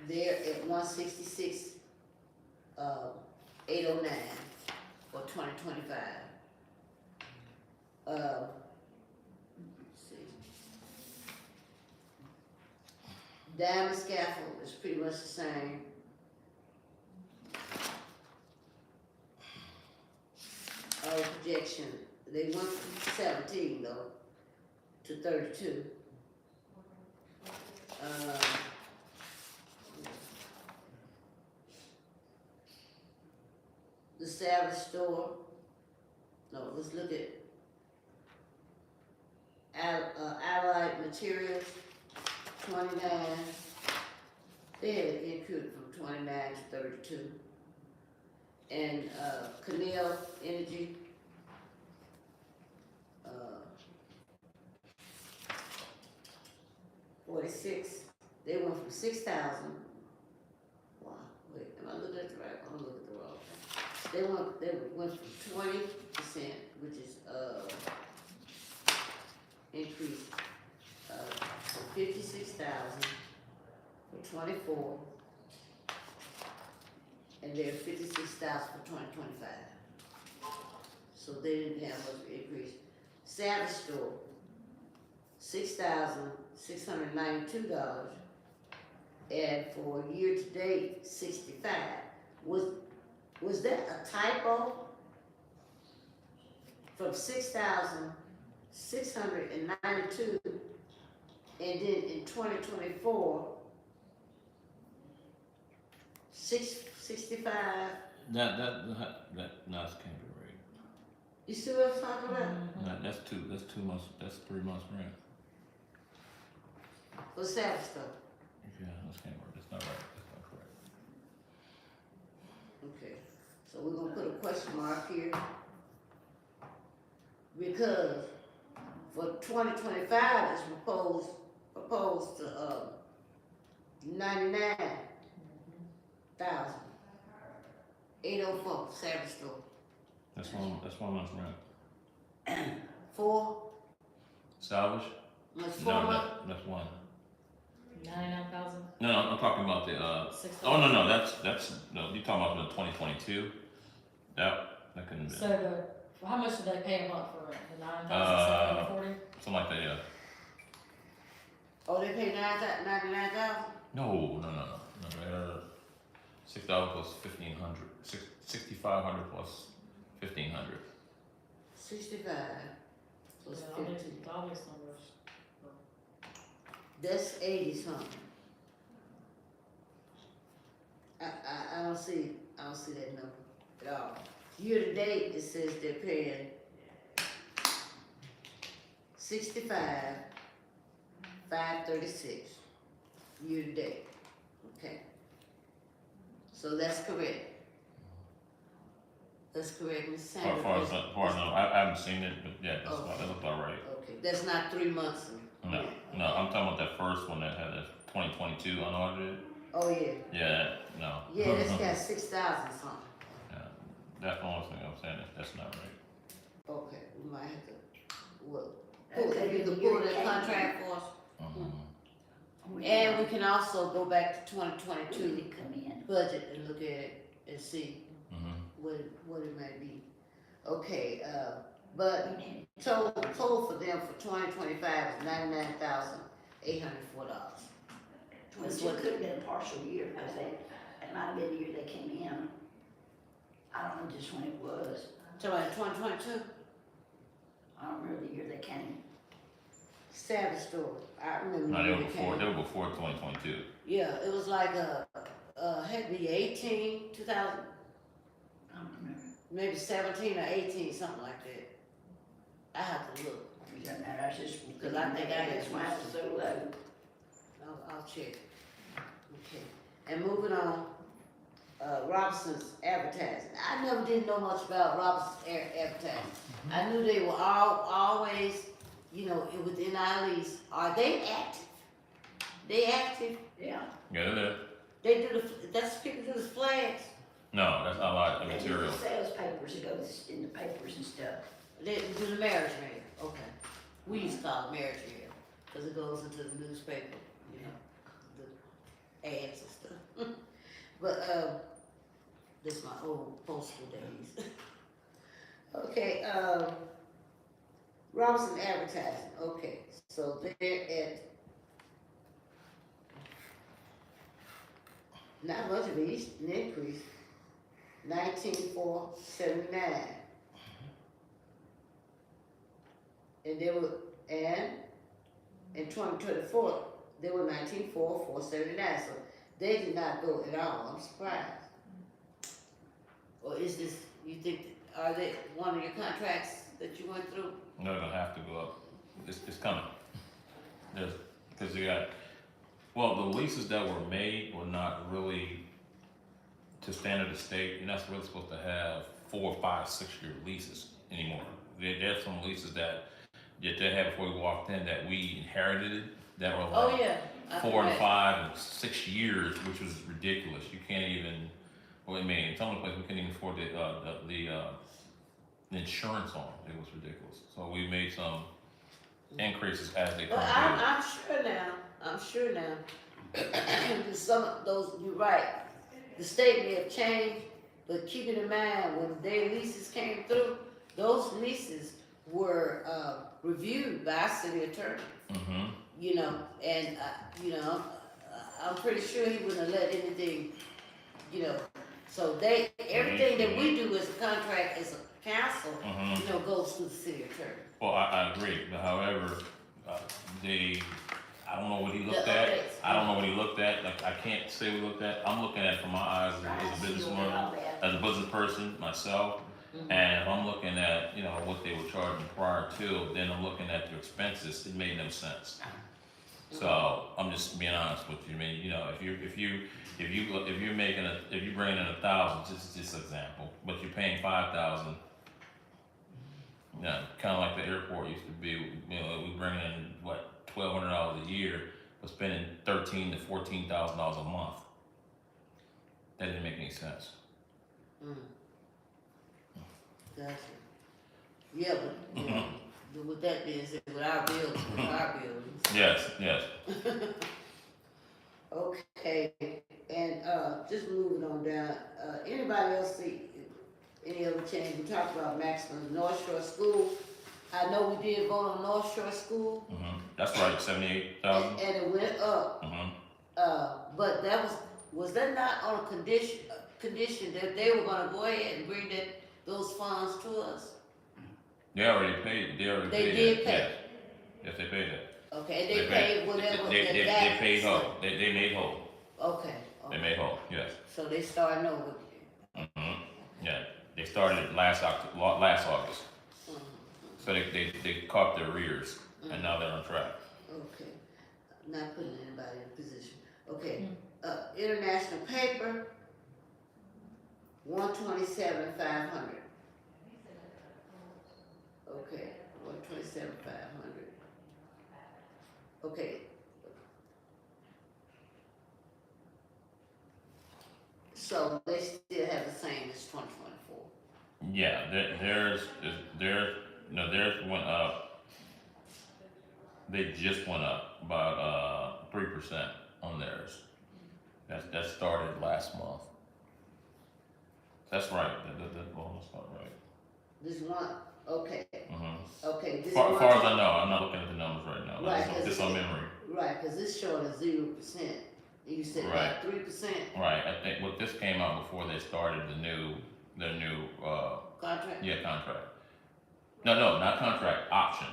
they're at 166, 809 for 2025. Let's see. Diamond scaffold is pretty much the same. Projection, they went from 17 though to 32. The salvage store, no, let's look at allied materials, 29. They had an increase from 29 to 32. And, Canal Energy, 46, they went from 6,000. Wow, wait, am I looking at the right, I'm looking at the wrong thing. They went from 20%, which is, increase, from 56,000 for 24. And they're 56,000 for 2025. So they didn't have much increase. Savage store, $6,692, and for year to date, 65. Was that a typo? From 6,692, and then in 2024, 65. That no, it can't be right. You see what I'm talking about? No, that's 2 months, that's 3 months rent. For Savage stuff. Yeah, that can't work, that's not right, that's not correct. Okay, so we're gonna put a question mark here. Because for 2025, it's proposed to, 99,804 Savage store. That's 1 month's rent. 4, Salvage? that's 4 No, months? that's one. 99,000, No, I'm talking about the, 6,000. oh, no, that's, no, you're talking about the 2022? That couldn't be, So how much did they pay a month for rent? The 9,740? something like that, yeah. Oh, they pay 99,000? No, $6 plus 1,500, 6,500 plus 1,500. 65 plus Yeah, all these, 15. all these numbers. That's 80 something. I don't see that number at all. Year to date, it says they're paying 65, 536, year to date, okay? So that's correct. That's correct, Ms. Far Sanders. as I haven't seen it, but yeah, that looks all right. Okay, that's not 3 months. No, I'm talking about that first one that had a 2022 unaudited. Oh, yeah. Yeah, no. Yeah, that's got 6,000 something. Yeah, that's the only thing I'm saying, that's not right. Okay, we might have to, well, Okay, you can you pull that can. contract for us. Mhm. And we can also go back to 2022 Really come in. budget and look at it and see Mhm. what it might be. Okay, but total for them for 2025 is $99,804. Twenty-two could have been a partial year, because it might have been the year they came in. I don't know just when it was. So in 2022, I don't remember the year they came. Savage Store, I remember. No, when they were it came. before 2022. Yeah, it was like had to be 18, 2000, I don't remember. maybe 17 or 18, something like that. I have to look. It doesn't matter, I just. Because I think I That's why it was so low. I'll check. Okay, and moving on, Robinson's advertising. I never did know much about Robinson's advertising. I knew they were always, within our lease. Are they active? They active? Yeah. Yeah, they're there. They do that's people do the flags. No, that's not a lot of They do material. the sales papers, it goes in the papers and stuff. They do the marriage mail. Okay. We used to call it marriage mail because it goes into the newspaper, the ads and stuff. But this is my old postal days. Okay, Robinson Advertising. Okay, so they're at not much of an increase. 19,479. And they were, and in 2024, they were 19,479. So they did not go at all. I'm surprised. Or is this, you think, are they one of your contracts that you went through? No, they're gonna have to go up. It's coming. Because you got, well, the leases that were made were not really to standard of state. You're not really supposed to have 4, 5, 6 year leases anymore. There's some leases that they had before we walked in that we inherited that were Oh, like yeah. 4 and 5 and 6 years, which was ridiculous. You can't even, well, I mean, in some of the places we couldn't even afford the insurance on it. It was ridiculous. So we made some increases as they come Well, due. I'm sure now. Some of those, you're right. The state may have changed, but keeping in mind when their leases came through, those leases were reviewed by our city attorney. Mm-hmm. And I'm pretty sure he wouldn't have let anything, So everything that we do as a contract, as a council, Mm-hmm. goes to the city attorney. Well, I agree, but however, I don't know what he looked The at. updates. I don't know what he looked at. Like, I can't say we looked at. I'm looking at it from my eyes as a businesswoman, as a business person myself. Mhm. And if I'm looking at, what they were charging prior to, then I'm looking at their expenses. It made no sense. So I'm just being honest with you. I mean, if you're bringing in 1,000, just an example, but you're paying 5,000. Kind of like the airport used to be. We bring in $1,200 a year, but spending $13,000 to $14,000 a month. That didn't make any sense. Mm. Gotcha. Yeah, but with that being said, with our buildings. Yes. Okay, and just moving on down, anybody else see any other change? We talked about maximum North Shore School. I know we did vote on North Shore School. Mm-hmm. That's right, 78,000. And it went up, Mm-hmm. but that was was that not on a condition that they were gonna go ahead and bring those funds to us? They already paid, they already They paid did that, pay. yes. Yes, they paid that. Okay, they paid whatever They that. paid whole, they made whole, Okay, they okay, made whole, yes. so they starting over. Yeah, they started last August, Mhm. so they caught their rears, and now they're on track. Okay, not putting anybody in a position. Okay, international paper, 127,500. Okay, 127,500. Okay. So they still have the same as 2024. Yeah, theirs went up, they just went up about 3% on theirs. That started last month. That's right, well, that's not right. This one, okay, Mm-hmm. okay, this Far one. as I know, I'm not looking at the numbers right now, Right, that's just on memory. Right, cause it's showing a 0%, and you said about 3% Right, I think, well, this came out before they started the new, contract? contract. No, not contract, option.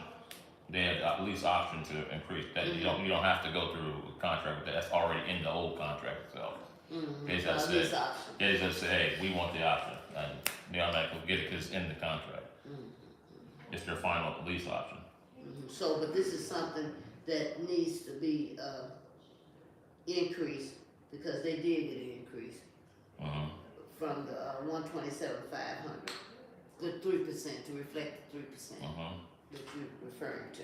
They had at least option to increase that, you don't have to go through a contract, that's already in the old contract itself. Mm-hmm. They just This said, option. they just say, hey, we want the option, and they automatically get it, cause it's in the contract. It's their final lease option. So, but this is something that needs to be, increased, because they did get an increase from the 127,500, the 3%, to reflect the 3% that you're referring to.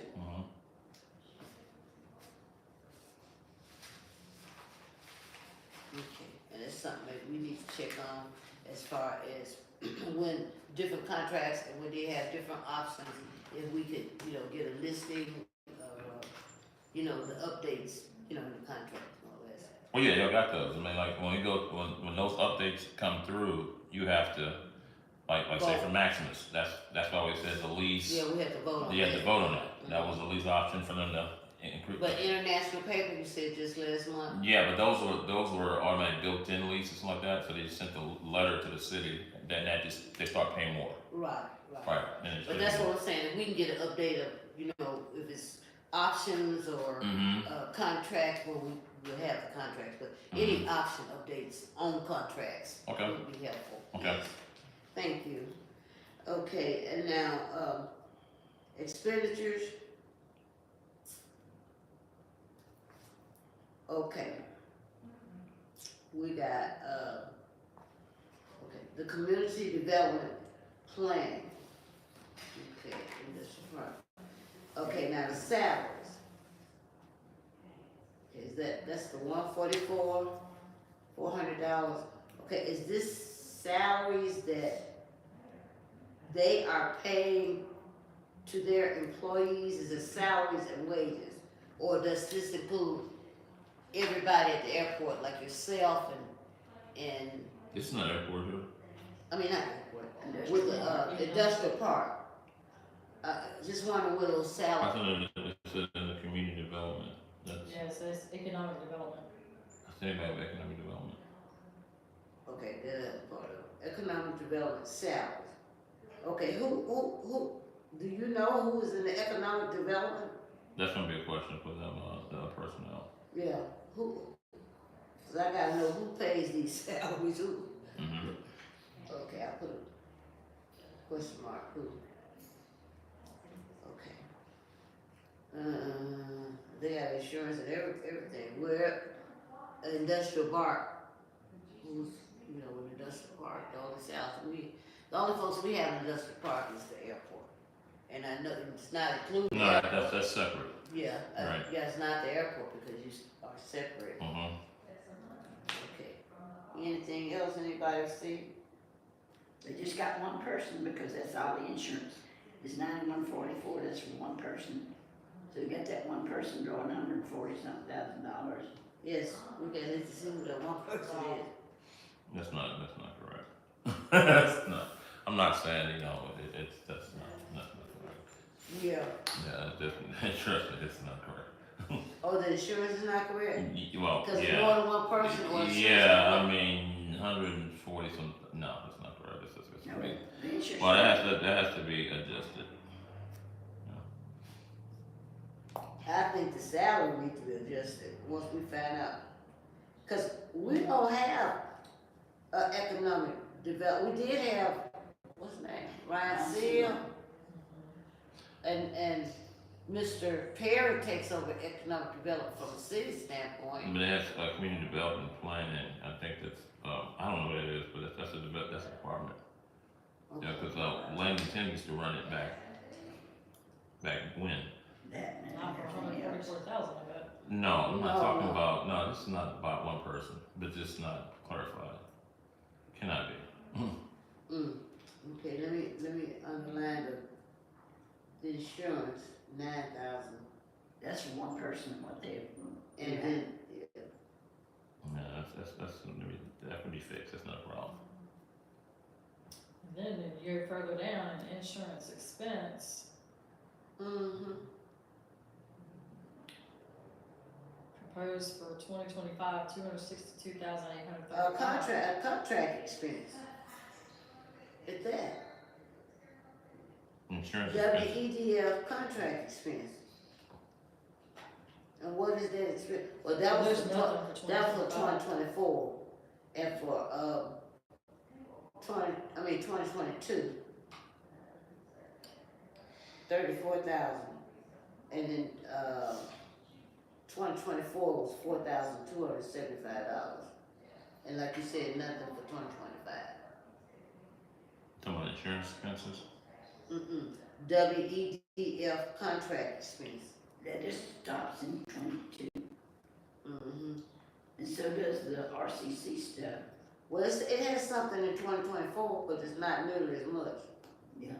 Okay, and it's something that we need to check on as far as when different contracts and when they have different options, if we could, get a listing of, the updates, in the contract and all that. Well, yeah, y'all got those. I mean, like when those updates come through, you have to, like say for Maximus, that's why we said the lease. Yeah, we had to vote on that. You had to vote on that. That was the lease option for them to increase. But international paper, you said just last month? Yeah, but those were automatic built-in leases like that, so they just sent a letter to the city, then they start paying more. Right. Right. And it's But that's what I'm saying, if we can get an update of, if it's options or, contracts, well, we'll have the contracts, but any option updates on contracts Okay. would be helpful. Okay. Yes. Thank you. Okay, and now, expenditures. Okay. We got, the community development plan. Okay, in this front. Okay, now the salaries. That's the $144, $400. Okay, is this salaries that they are paying to their employees? Is it salaries and wages? Or does this include everybody at the airport, like yourself and It's not airport here. I mean, not airport, with the industrial park? Just wondering what those I salaries. thought it said in the community development. That's, Yeah, so it's economic development. I think about economic development. Okay, that's part of economic development salaries. Okay, who, do you know who is in the economic development? That's gonna be a question for them, the personnel. Yeah, who? Cause I gotta know who pays these salaries, who? Okay, I put a question mark, who? Okay. They have insurance and everything. We're an industrial park. Who's, an industrial park, the only folks we have in industrial park is the airport. And I know it's not included. No, that's separate. Yeah, Right. yeah, it's not the airport because you are separate. Okay. Anything else anybody see? They just got one person because that's all the insurance. It's $91.44, that's for one person. So you got that one person drawing $140-something thousand. Yes, we got to see who that one person is. That's not correct. That's not. I'm not saying that's not correct. Yeah. Yeah, trust me, it's not correct. Oh, Oh, the insurance is not correct? Well, Cause more yeah, than one person or insurance. yeah, I mean, 140 some, no, that's not correct, it's No, big. the insurance. Well, that has to be adjusted. I think the salary needs to be adjusted once we find out. Cause we don't have economic develop, we did have, what's his name, Ryan Seal. And Mr. Perry takes over economic development from a city standpoint. But that's community development planning, I think that's, I don't know what it is, but that's a department. Yeah, cause Landon Tim used to run it back when. That and Not for everything else. 144,000, I bet. No, I'm not No, talking no. about, no, this is not about one person, but just not clarified. Cannot be. Okay, let me underline the insurance, 9,000, That's for one person, what they. and then, No, that can be fixed, that's not a problem. And then a year further down, in insurance expense, proposed for 2025, 262,835. a contract expense. At that, Insurance expenses. WEDF contract expense. And what is that expense? Well, that was There's for, nothing for that was for 2025. 2024, and for, 2022. 34,000, and then, 2024 was $4,275. And like you said, nothing for 2025. Talking about insurance expenses? WEDF contract expense. That just stops in 22, Mm-hmm. and so does the RCC stuff. Well, it has something in 2024, but it's not nearly as much. Yeah.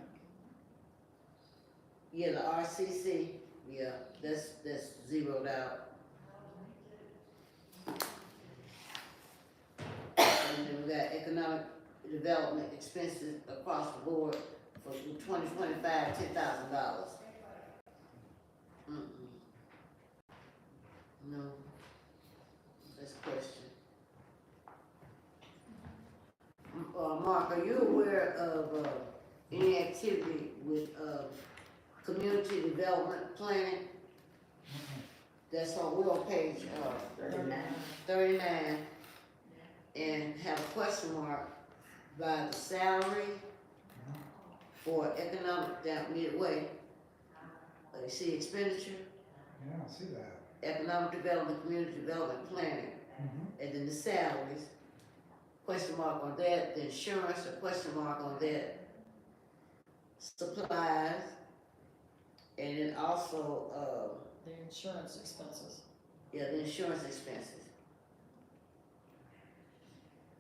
Yeah, the RCC, yeah, that's zeroed out. And then we got economic development expenses across the board for 2025, $10,000. No, that's a question. Mark, are you aware of, any activity with, community development planning? That's on, we're on page, 39. 39, and have a question mark by the salary for economic, down midway. You see expenditure, Yeah, I see that. economic development, community development planning, and then the salaries, question mark on that, the insurance, a question mark on that, supplies, and then also, The insurance expenses. the insurance expenses.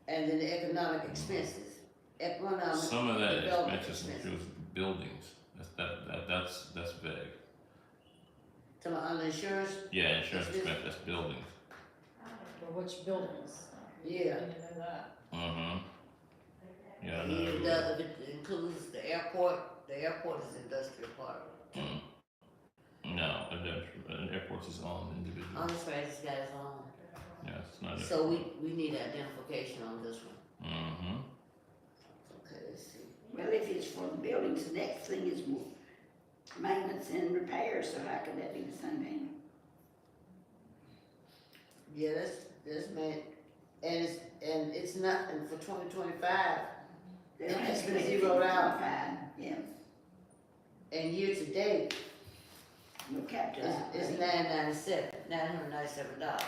And then the economic expenses, economic Some of that development expenses includes buildings, that's vague. To my under insurance, Yeah, insurance expense, that's buildings. For which buildings? Yeah. You didn't know that. Mm-hmm. Yeah, I and know. it does, it includes the airport is industrial park. No, an airport is own individual. On this right, this guy's on. Yeah, it's not. So we need identification on this one. Mm-hmm. Okay, let's see. Well, if it's for the buildings, the next thing is maintenance and repairs, so how could that be the same thing? Yeah, that's man, and it's nothing for 2025, They don't It's have to been pay zeroed out. 55, yeah, and year to date, no capital. it's $997.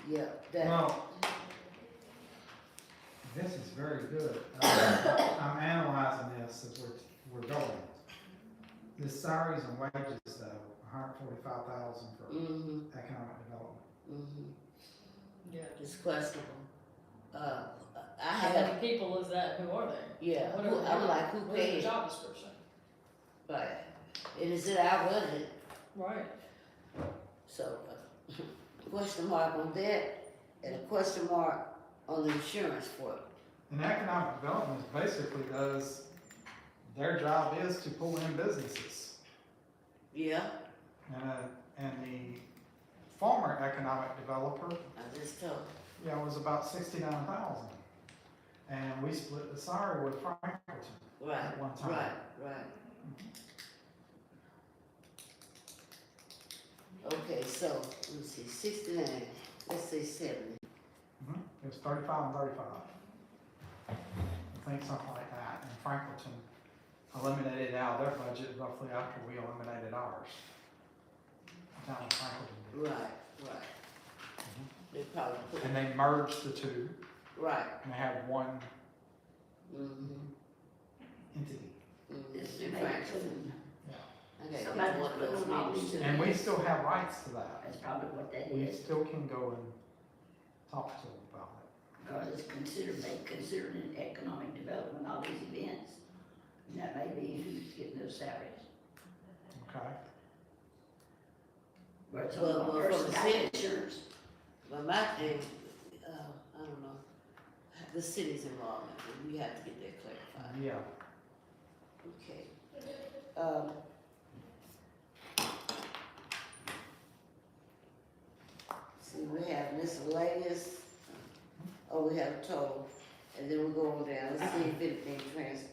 Yeah, that, Well, this is very good. I'm analyzing this as we're going. The salaries and wages though, 145,000 for economic development. Yeah. it's questionable. I How have, many people is that? Who are they? yeah, What are who- they I'm doing? like, who Where's the paid? job description? Right, and it's in our budget, Right. so, question mark on that, and a question mark on the insurance for it. And economic development basically does, their job is to pull in businesses. Yeah, and the former economic developer, I just told. yeah, was about 69,000. And we split the salary with Franklinton Right, at one time. right. Okay, so, let me see, 69, let's say 70. Mhm. It was 35 and 35. I think something like that. And Franklinton eliminated out their budget roughly after we eliminated ours. The town of Franklinton did. Right. They probably put, And they merged the two right. and they have one Mm-hmm. entity. This is Mm-hmm. Franklinton. I gotta Somebody get one of those put all meetings these too. And we still have rights to that. That's probably what that We is, still can go and talk to them about it. because it's considered, they consider it an economic development, all these events. And that may be who's getting those salaries. Okay? Where it's Well, on one from person the got city. insurance. But my thing, I don't know, the city's involvement, we have to get that clarified. Yeah. Okay. See, we have miscellaneous, oh, we have a total, and then we'll go on down, let's see if anything transfer.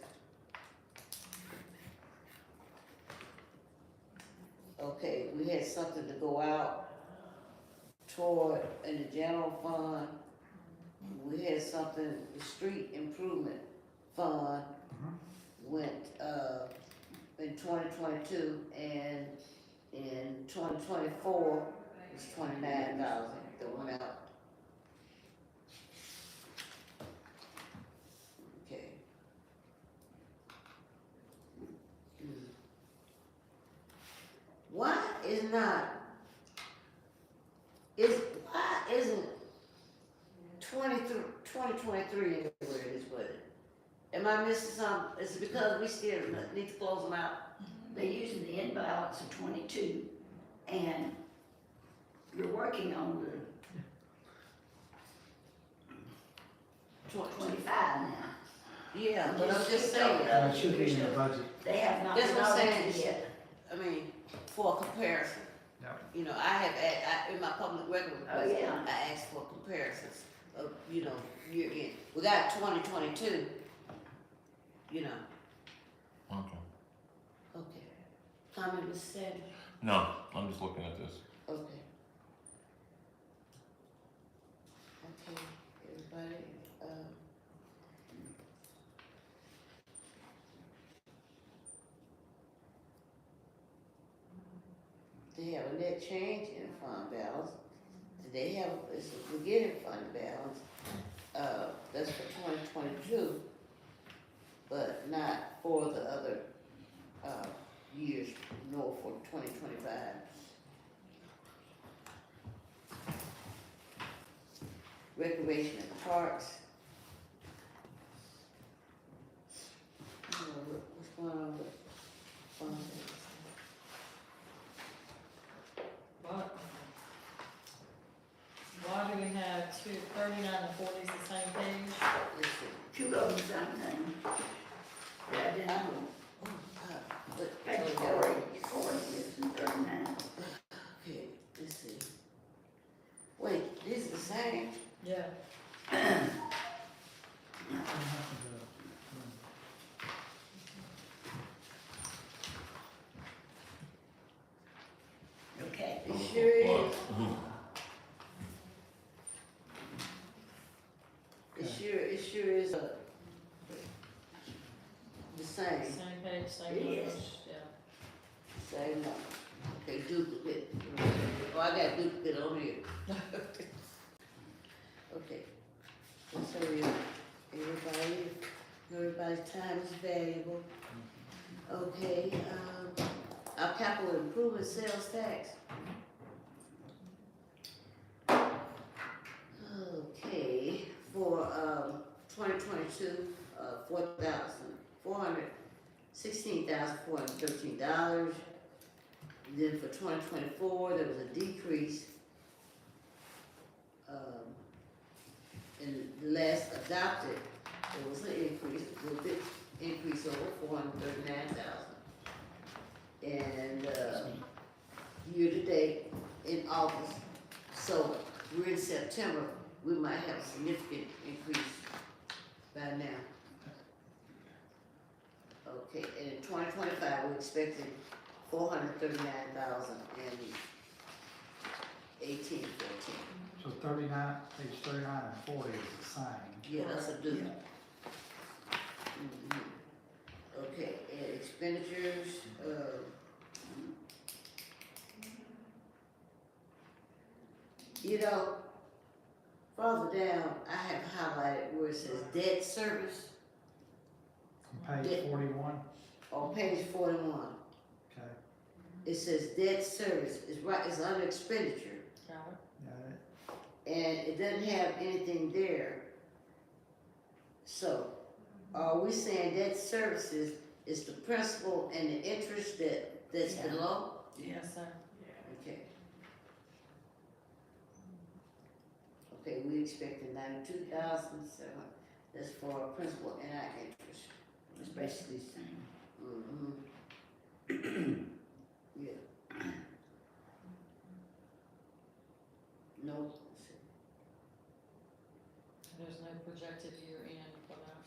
Okay, we had something to go out toward, in the general fund, we had something, the street improvement fund went, in 2022, and in 2024, it's 29,000 that went out. Okay. Why isn't 2023 anywhere in this budget? Am I missing something? Is it because we still need to close them out? They're using the imbalance of 22, and you're working on the 25 now. Yeah, but I'm just Just saying, keep That should be in the budget. They have not That's been what I'm audited saying. yet. I mean, for a comparison. Yep. You know, I have, in my public record Oh, request, yeah. I asked for comparisons of, you know, year in. We got 2022, you know, Okay. okay. Comment was said, No, I'm just looking at this. okay. Okay, everybody, they have a net change in fund balance. They have, it's a beginning fund balance, that's for 2022, but not for the other, years, nor for 2025. Recreation in the parks. I don't know what's going on with fund balance. What? Why do we have 39 and 40 is the same page? Let's see. Two of them, same thing. They're identical. Page Okay, 40 is 39. let's see. Wait, these are the same? Yeah. Okay. It sure is. It sure is, the same, Same page, same It numbers, is. yeah. same number. Okay, duplicate. Oh, I got duplicate on here. Okay. Let's hurry up. Everybody's time is valuable. Okay, our capital improvement sales tax. Okay, for, 2022, $16,413. Then for 2024, there was a decrease. In the last adopted, there was an increase, a little bit increase over 439,000. And, year to date in August, so we're in September, we might have a significant increase by now. Okay, and in 2025, we're expecting 439,018.14. So 39, page 39 and 40 is the same. Yeah, that's a do. Yeah. Mhm. Okay, and expenditures, you know, farther down, I have highlighted where it says debt service On page 41, on page 41. okay, It says debt service, it's right, it's under expenditure, Got it? got it. and it doesn't have anything there. So, are we saying debt services is the principal and the interest that's Yeah. below? Yes, sir. Okay. Okay, we expected 92,700, that's for our principal and our interest. It's basically the same. Mm-hmm. Yeah. No, There's no projected year end for that.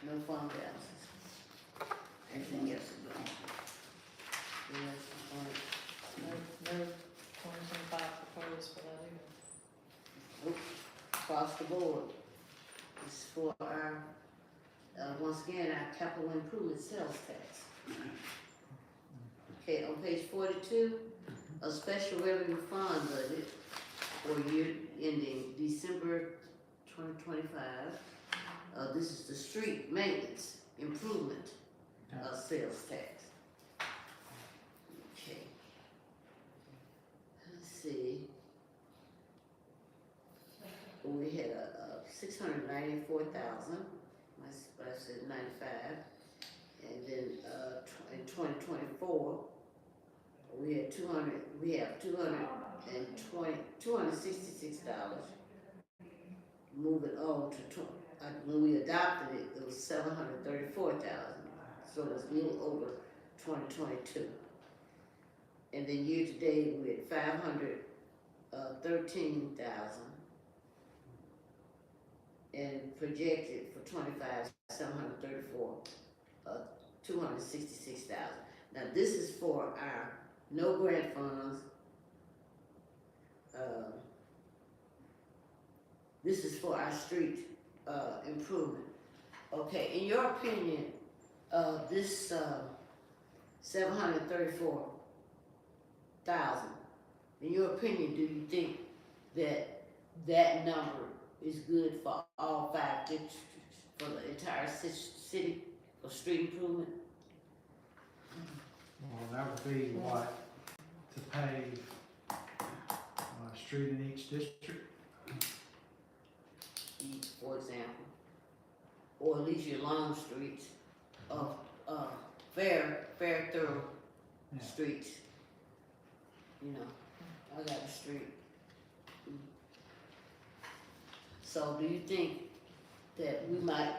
no fund balances. Everything else is gone. Yes, No 2025 proposed for that either. across the board. It's for our, once again, our capital improvement sales tax. Okay, on page 42, a special revenue fund budget for year ending December 2025. This is the street maintenance improvement, sales tax. Okay. Let's see. We had a 694,000, I said 95, and then, in 2024, we have $266. Moving on to, when we adopted it, it was 734,000, so it was a little over 2022. And then year to date, we had 513,000. And projected for 25, 734, 266,000. Now, this is for our no grant funds. This is for our street, improvement. Okay, in your opinion, this, 734,000, in your opinion, do you think that that number is good for all 5 districts, for the entire city, for street improvement? Well, that would be what, to pave a street in each district? For example, or at least your long streets of, fair thorough Yeah. streets. You know, I got a street. So do you think that we might,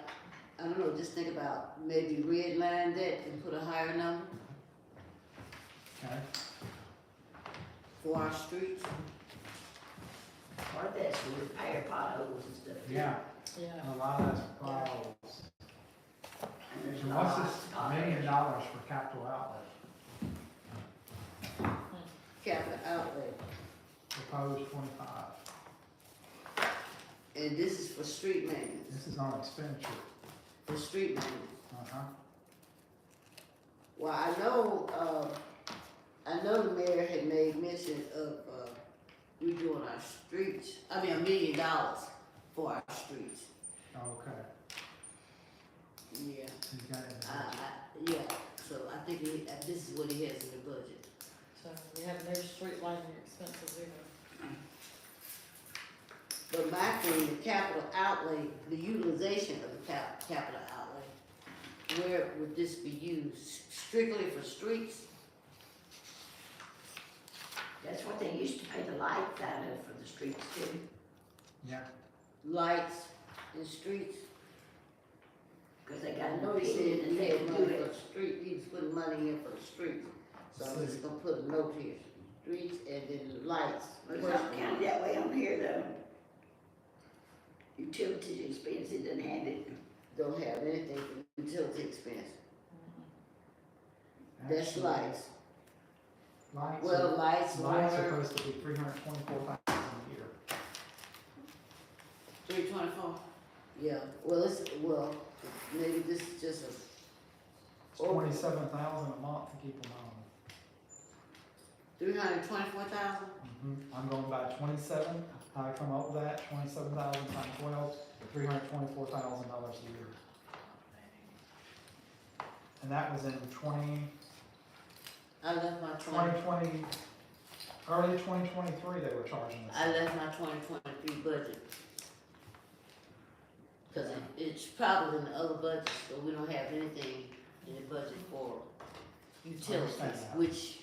I don't know, just think about maybe redline that and put a higher number Okay, for our streets? Part of that's to repair potholes and stuff. too. yeah, Yeah. a lot of that's for potholes. And there's So a what's lot this of $1 million for capital outlay, Capital outlay, proposed 25? and this is for street maintenance, This is on expenditure, for street maintenance. uh-huh, Well, I know the mayor had made mention of, redoing our streets, $1 million for our streets. okay, Yeah, he's got it. yeah, so I think this is what he has in the budget. So we have no street lighting expenses either. But my thing, the capital outlay, the utilization of the capital outlay, where would this be used? Strictly for streets? That's what they used to pay the lights out of for the streets too. Yeah, Lights and streets? Cause they I got know no he said opinion he that they had would do money for it. the street, he was putting money in for the streets. So I'm just gonna put a note here, streets and then lights. Well, it's not counted that way on here though. Utility expense, it doesn't have it. Don't have anything for utility expense, that's Actually, lights. Lights, Well, lights, are water, supposed to be 324,000 a year. 324? Yeah, well, maybe this is just a. It's 27,000 a month to keep them on. 324,000? I'm going by 27, I come up with that, 27,000 times 12, $324,000 a year. And that was in I left my 2020, early 2023, they were charging us. I left my 2023 budget. Cause it's probably in the other budgets, but we don't have anything in the budget for utilities, that. which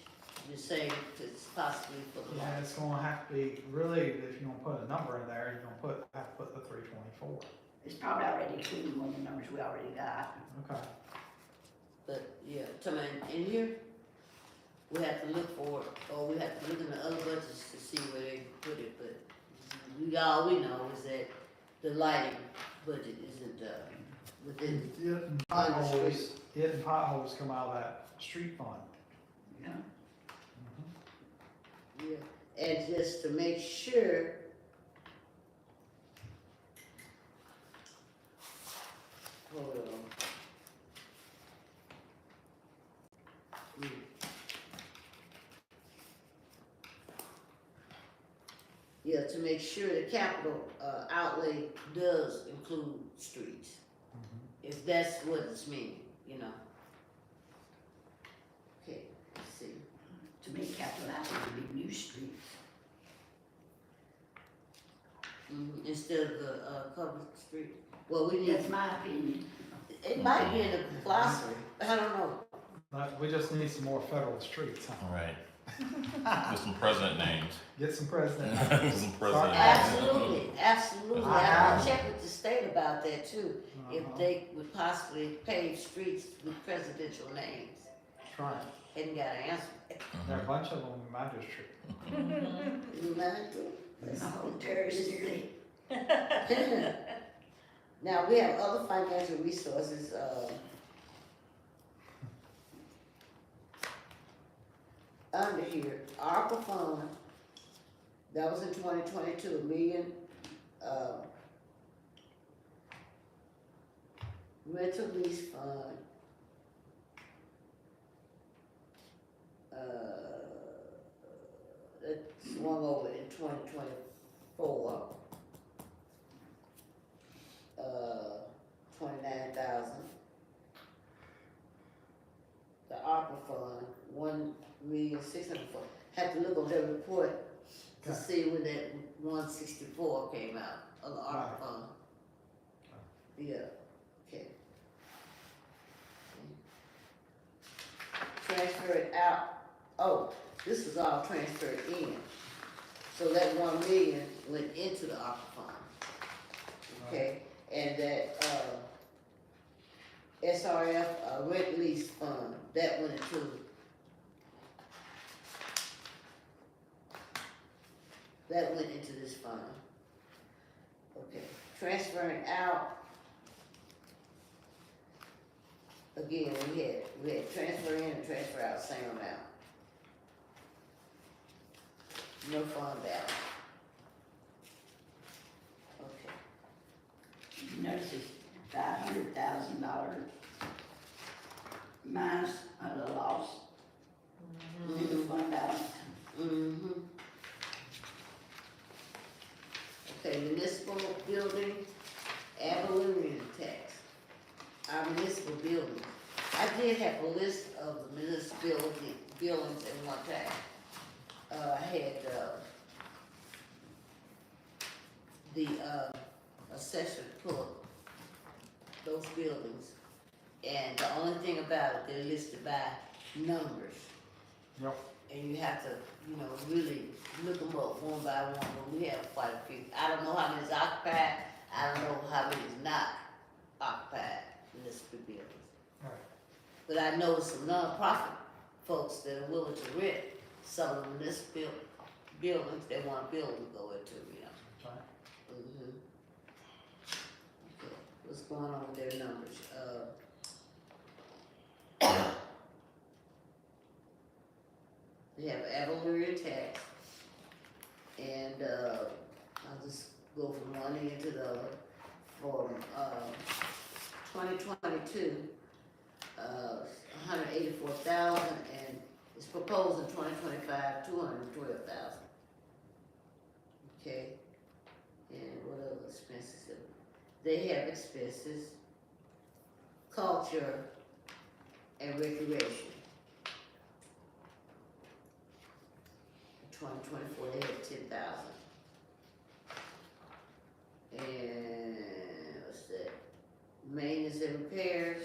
you're saying it's possibly for the Yeah, lights. it's gonna have to be, really, if you're gonna put a number in there, you're gonna have to put the 324. It's probably already included one of the numbers we already got. Okay. But, yeah, in here, we have to look for it, or we have to look in the other budgets to see where they put it, but all we know is that the lighting budget isn't, within, It and potholes come out of that street fund. Yeah. yeah, and just to make sure. Hold on. Hmm. Yeah, to make sure the capital, outlay does include streets, if that's what it's meaning, you know. Okay, let's see. To make capital outlay to be new streets. Instead of the, covered street, well, we need, That's my opinion. it might be in the glossary, I don't know. But we just need some more federal streets, huh? All right. With some president names. Get some president. Some president names. Absolutely, absolutely, I I'll have- check with the state about that too, if Uh-huh. they would possibly pave streets with presidential names. That's right. Hadn't got an answer. There are a bunch of them in my district. You mind too? That's a whole terrorist city. Now, we have other financial resources, under here, ARPA fund, that was in 2022, $1 million, rental lease fund, it swung over in 2024. 29,000. The ARPA fund, 1,600,000. Have to look on their report to Okay. see when that 164 came out of the ARPA Right. fund. Yeah, okay. Transfer it out, oh, this was all transferred in. So that 1 million went into the ARPA fund. Okay, and that, SRF, rent lease fund, that went into. That went into this fund. Okay, transferring out. Again, we had transfer in and transfer out, same amount. No fund balance. Okay. You notice it's $500,000 minus the loss in the fund balance. Mm-hmm. Okay, municipal building, ad valorem tax. Our municipal building. I did have a list of the municipal buildings in one time. I had, the, assessor pull up those buildings. And the only thing about it, they're listed by numbers. Yep. And you have to, you know, really look them up one by one, but we have quite a few. I don't know how many is occupied, I don't know how many is not occupied municipal buildings. Right. But I know some nonprofit folks that are willing to rent some of the municipal buildings they want a building to go into, you know. That's right. Mhm. Okay, what's going on with their numbers? They have Avalon tax, and, I'll just go from one end to the other. For, 2022, 184,000, and it's proposed in 2025, 212,000. Okay, and what other expenses? They have expenses, culture, and recreation. In 2024, they had 10,000. And what's that? Maintenance and repairs.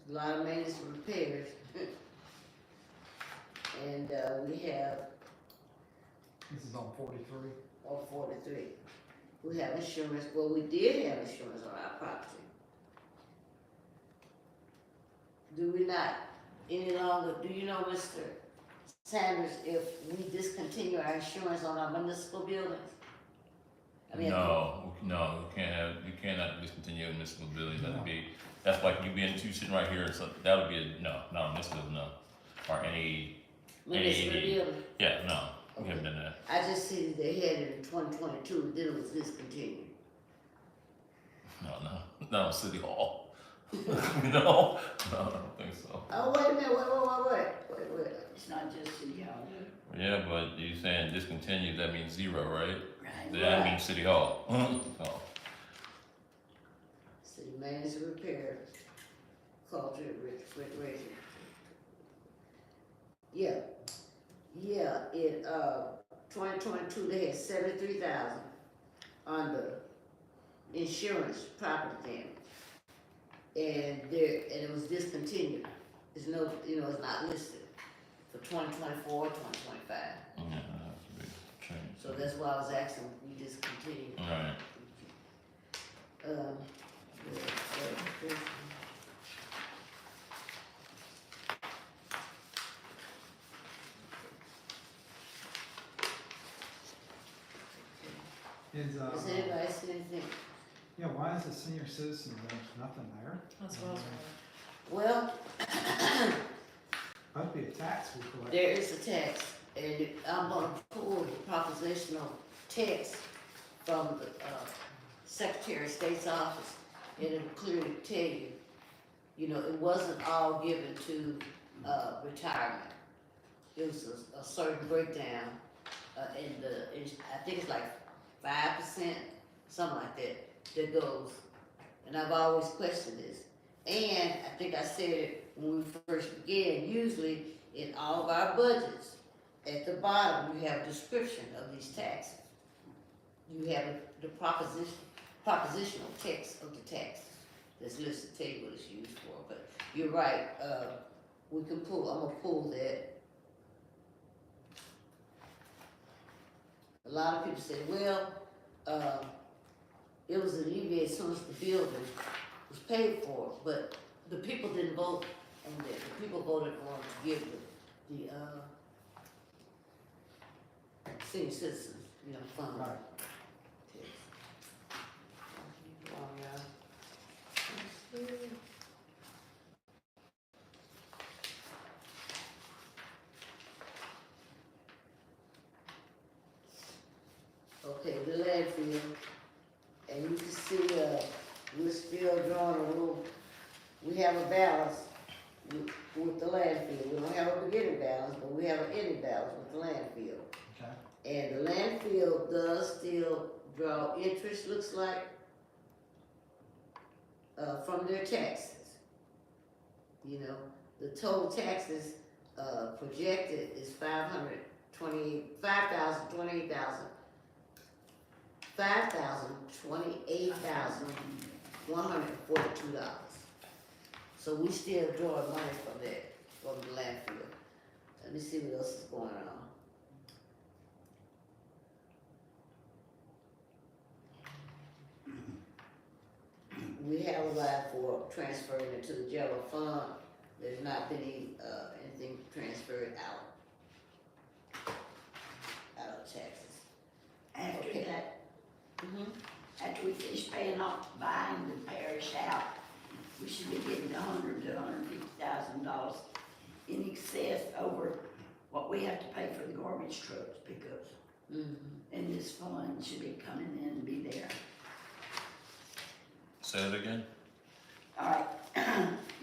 A lot of maintenance and repairs. And we have, This is on 43. 43. We have insurance, well, we did have insurance on our property. Do we not any longer, do you know, Mr. Sanders, if we discontinue our insurance on our municipal buildings? I mean, No, you cannot discontinue a municipal building, that's like you sitting right here, so that would be no, municipal, no. Or any, municipal building? yeah, no, we haven't done that. I just see that they had it in 2022, then it was discontinued. No, City Hall. No, I don't think so. Oh, wait a minute, wait. It's not just City Hall. Yeah, but you saying discontinue, that means zero, right? Right. That means City Hall. So, City maintenance and repair, culture, recreation. Yeah, in, 2022, they had 73,000 under insurance, property damage. And it was discontinued. It's no, it's not listed for 2024, 2025. yeah, that has to be changed. So that's why I was asking, we discontinued. Alright, Yeah. Does anybody see anything? Yeah, why is the senior citizen, there's nothing there? That's what I was wondering. Well, That'd be a tax we collect. there is a text, and I'm gonna pull the propositional text from the, Secretary of State's office, and it'll clearly tell you, it wasn't all given to, retirement. It was a certain breakdown, I think it's like 5%, something like that goes. And I've always questioned this. And I think I said it when we first began, usually in all of our budgets, at the bottom, you have a description of these taxes. You have the propositional text of the taxes that's listed, tell you what it's used for. But you're right, I'm gonna pull that. A lot of people say, well, it was alleviated as soon as the building was paid for, but the people didn't vote on that. The people voted on to give the senior citizens, funds. Right. Okay, the landfill, and you can see, we're still drawing a little, we have a balance with the landfill. We don't have a beginning balance, but we have an ending balance with the landfill. Okay. And the landfill does still draw interest, looks like, from their taxes. The total taxes, projected is $528,142. So we still drawing money from that, from the landfill. Let me see what else is going on. We have a line for transferring it to the general fund. There's not been anything transferred out of taxes. After Okay. that, Mm-hmm. after we finish paying off, buying the parish out, we should be getting $100,000 to $150,000 in excess over what we have to pay for the garbage trucks pickups. Mm-hmm. And this fund should be coming in and be there. Say it again? All right,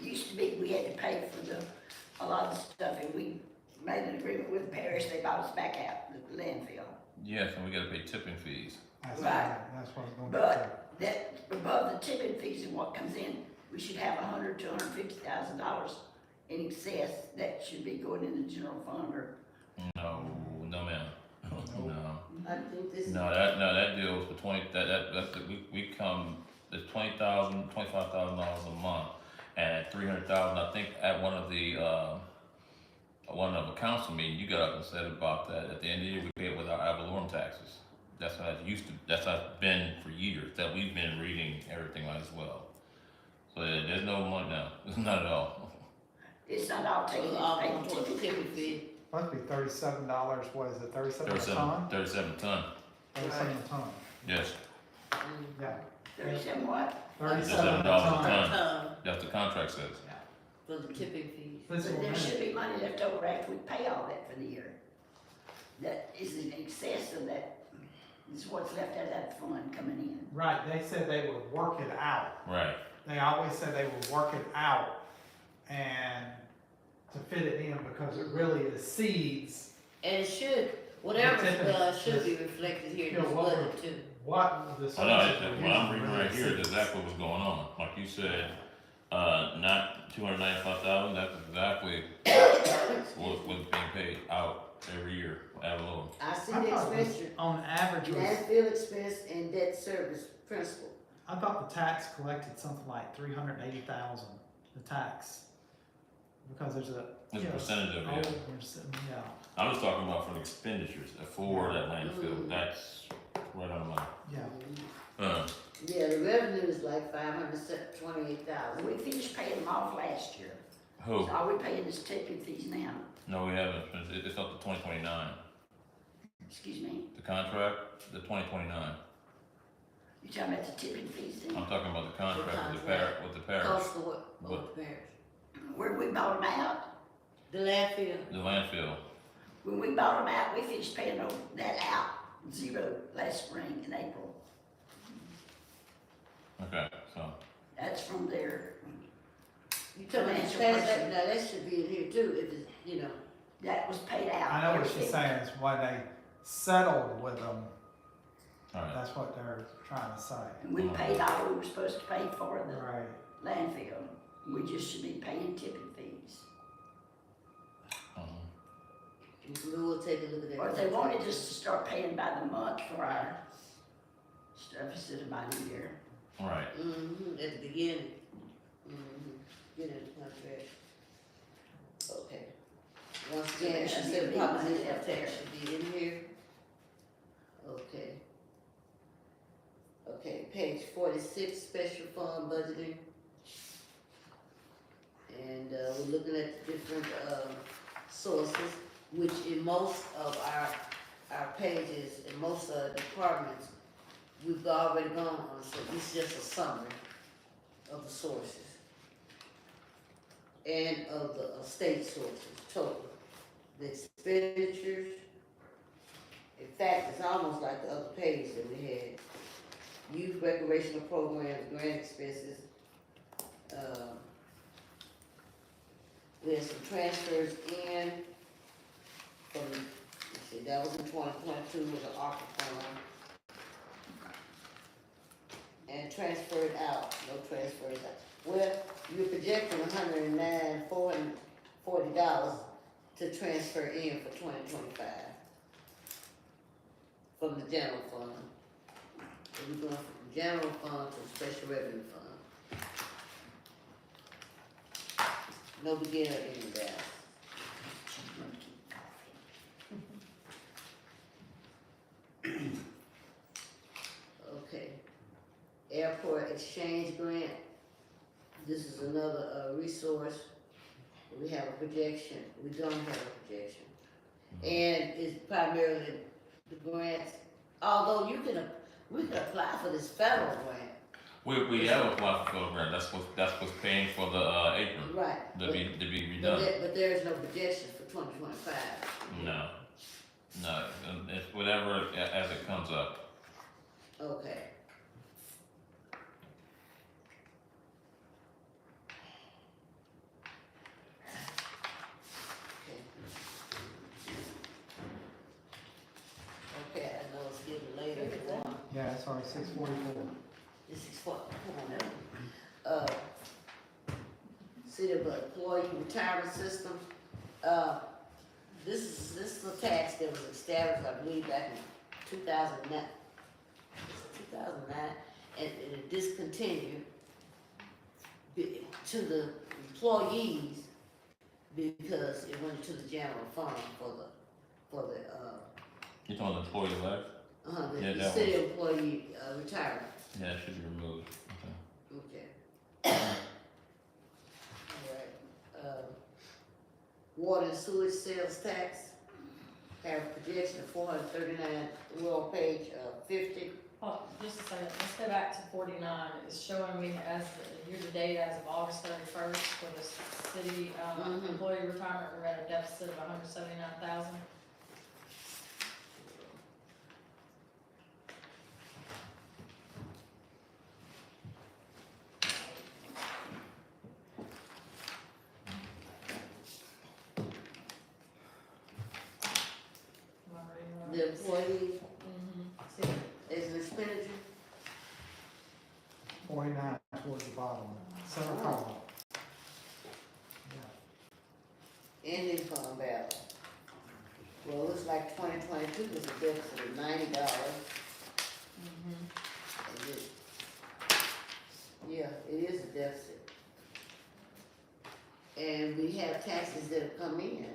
used to be, we had to pay for a lot of the stuff, and we made an agreement with the parish, they bought us back out, the landfill. Yes, and we gotta pay tipping fees. That's Right. That's what I was going But that, above the tipping fees and what comes in, we should have $100,000 to $150,000 in excess that should be going in the general fund or. No, no ma'am. No. I think this is. No, that deal was for we come, there's $25,000 a month, and at $300,000, I think at one of a council meeting, you got up and said about that, at the end of the year, we pay it with our ad valorem taxes. That's how it used to, that's how it's been for years, that we've been reading everything as well. So there's no money now, not at all. It's not all taken, All it's on paid the tipping fee. Must be $37, what is it, 37 a ton? 37 ton, 37 a ton, yes, yeah. 37 what? 37 a $37 a ton. ton. That's the contract says. For the tipping fees. But Physical there should minute. be money left over after we pay all that for the year. That is in excess of that, is what's left out of that fund coming in. Right, they said they would work it out. Right, They always said they would work it out and to fit it in because it really exceeds And it should, whatever's The tipping- done should be reflected here in Yeah, this what we're- budget too. what the services I know, we're what I'm using reading really right here is exceeds. exactly what's going on, like you said, not 295,000, that's exactly what's being paid out every year, ad valorem. I see I the thought it was- expenditure, On average, was, landfill expense and debt service principal. I thought the tax collected something like 380,000, the tax. Because there's a. There's a percentage of it, Yeah, I'm just talking about for the expenditures for that landfill, that's right on my, yeah. Yeah, the revenue is like 528,000. We finished paying them off last year. who? So all we paying is tipping fees now. No, we haven't, it's up to 2029, Excuse me, the contract, the 2029, you talking about the tipping fees then? I'm talking about the contract with the parish, Cost of what, both the parish. Where we bought them out, The landfill, the landfill. when we bought them out, we finished paying that out, zero last spring in April. Okay, so, That's from their, you talking about Financial past person. that, now that should be in here too, if it's, you know. that was paid out. I know what she's everything. saying, is when they settled with them, alright, that's what they're trying to say. And we paid all we were supposed to pay for the Right. landfill. We just should be paying tipping fees. We'll take a look at that. Or if they wanted us to start paying by the month for our stuff instead of by the year. alright, Mm-hmm, at the beginning. Mm-hmm, beginning of the contract. Okay. Once again, she said proposition of tax should be in here. Okay. Okay, page 46, special fund budgeting. And, we're looking at the different, sources, which in most of our pages, in most of the departments, we've already gone on, so this is just a summary of the sources. And of the state sources, total. The expenditures, in fact, it's almost like the other page that we had. Youth recreational programs, grant expenses. We had some transfers in from, let's see, that was in 2022 with the ARPA fund. And transferred out, no transfers out. Well, you're projecting $109,440 to transfer in for 2025 from the general fund. So we're going from the general fund to the special revenue fund. No beginning or ending balance. Okay. Airport exchange grant. This is another, resource. we have a projection, we don't have a projection. And it's primarily the grants, although we can apply for this federal grant. We have applied for federal grant, that's what's paying for the apron, Right. to be redone. But there is no projection for 2025. No, it's whatever as it comes up. Okay. Okay, I know it's getting later. Look at that. Yeah, sorry, 6:44. This is what, come on now. City of Employee Retirement System, this is a tax that was established, I believe, back in 2009. 2009, and it discontinued to the employees because it went to the general fund for the, You talking employee life? Yeah, the that city employee, retirement. Yeah, it should be removed. Okay. Alright, water and sewage sales tax, have a projection of 439, we're on page, 50. Oh, just a second, let's go back to 49, it's showing me as the year-to-date as of August 31st for the city, Mhm. employee retirement, we're at a deficit of 179,000. Am I reading right? The employee See, is an expenditure, 49 towards the bottom, center column. Yeah. ending fund balance. Well, it looks like 2022 was a deficit of $90. And it- Yeah, it is a deficit. And we have taxes that have come in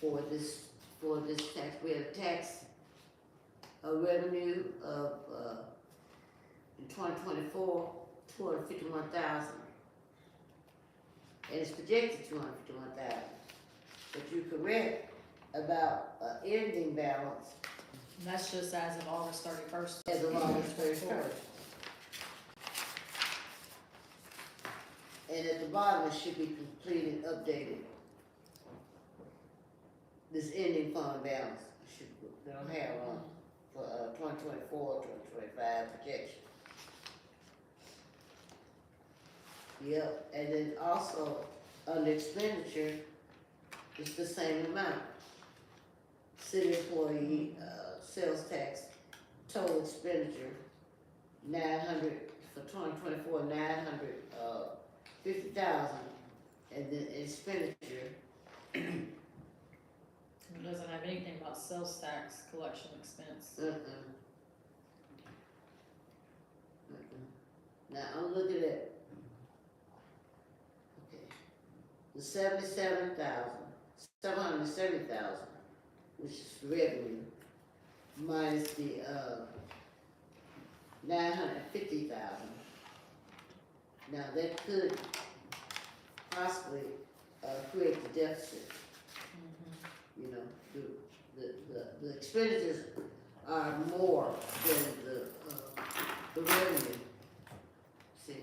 for this tax. We have a revenue of, in 2024, 251,000. And it's projected 251,000. But you're correct about, ending balance and that's just as of August 31st. as of August 31st. And at the bottom, it should be completed, updated. This ending fund balance should, they don't have one for, 2024, 2025 projection. Yep, and then also, under expenditure, it's the same amount. City employee, sales tax, total expenditure, 900, for 2024, 950,000, and then expenditure, It doesn't have anything about sales tax collection expense. Now, I'm looking at, okay, the 770,000, which is revenue, minus the, 950,000. Now, that could possibly, create the deficit. You know, the expenditures are more than the revenue, see?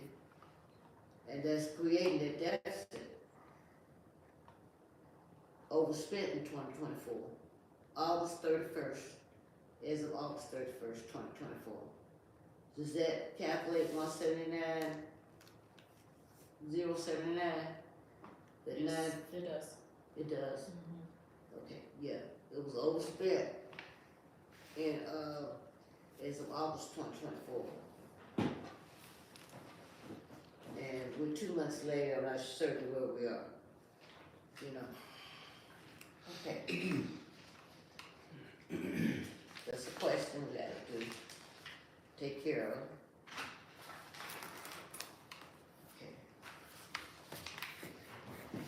And that's creating a deficit, overspent in 2024, August 31st, as of August 31st, 2024. Does that calculate 179,079? That Yes, nine, it does. it does. Okay, yeah, it was overspent in, as of August 2024. And we're 2 months later, I'm not certain where we are, you know. Okay. That's a question we gotta do, take care of. Okay.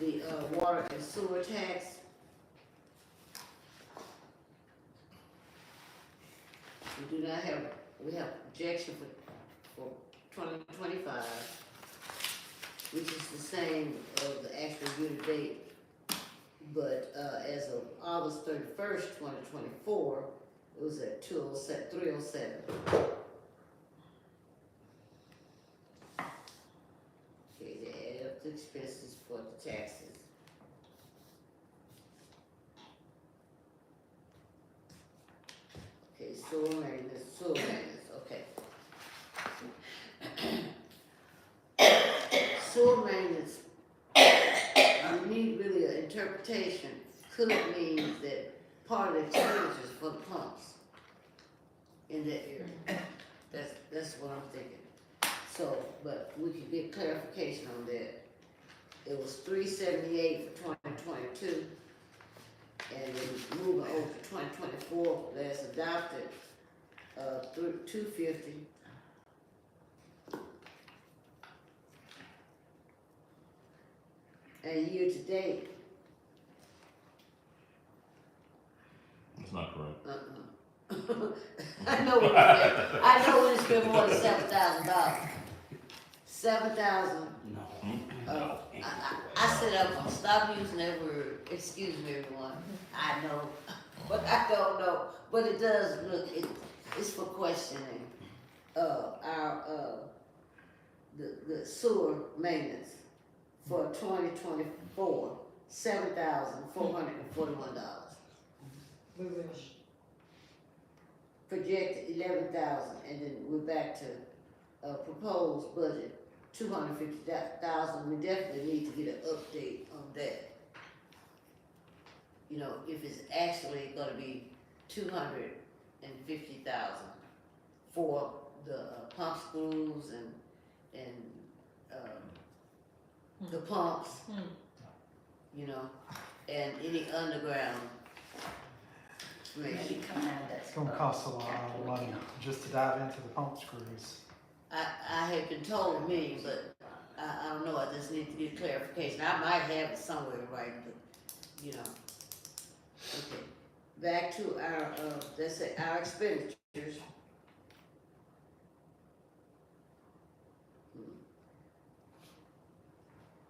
The, water and sewer tax, we do not have, we have projection for 2025 which is the same of the actual year-to-date. But, as of August 31st, 2024, it was at 307. Okay, they add up the expenses for the taxes. Okay, sewer maintenance, okay. Sewer maintenance, we need really an interpretation, could mean that part of the expenditures for the pumps in that area. That's what I'm thinking. So, but we could get clarification on that. It was 378 for 2022, and then moving over to 2024, that's adopted, 250. And year to date, That's not correct. I know what I know when it's been more than $7,000. 7,000. No. I said I'm gonna stop using that word. Excuse me, everyone. I know, but I don't know. But it does look. It's for questioning. The sewer maintenance for 2024, $7,441. We wish. Projected 11,000, and then we're back to proposed budget 250,000. We definitely need to get an update on that. You know, if it's actually gonna be 250,000 for the pump screws and the pumps, you know, and any underground. Maybe come out of that. It's gonna cost a lot of money just to dive into the pump screws. I have been told a million, but I don't know, I just need to get clarification. I might have it somewhere right, but, you know. Okay, back to our, let's say, our expenditures.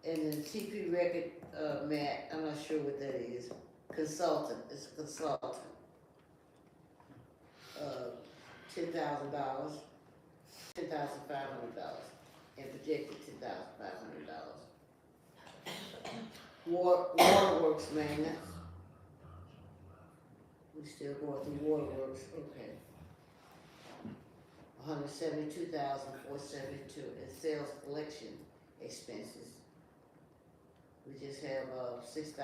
And then TP record, Matt, I'm not sure what that is. Consultant, it's a consultant. $10,000, $10,500, and projected $10,500. Waterworks maintenance. We still going through waterworks, okay. $172,472 in sales collection expenses. We just have $6,597.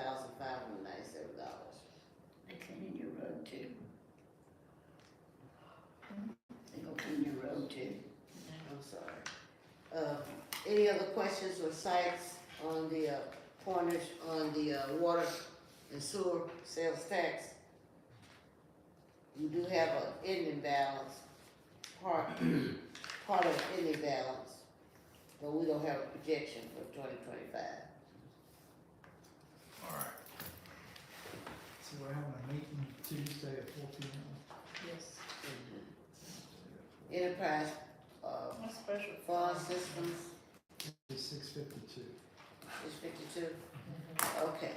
They clean your road too. They go clean your road too. I'm sorry. Any other questions or cites on the pointers on the water and sewer sales tax? We do have an ending balance, part of the ending balance, but we don't have a projection for 2025. Alright. So we're having a meeting Tuesday at 4 p.m. Yes. Enterprise, That's special. fund systems, It's 6:52. is 52. Okay,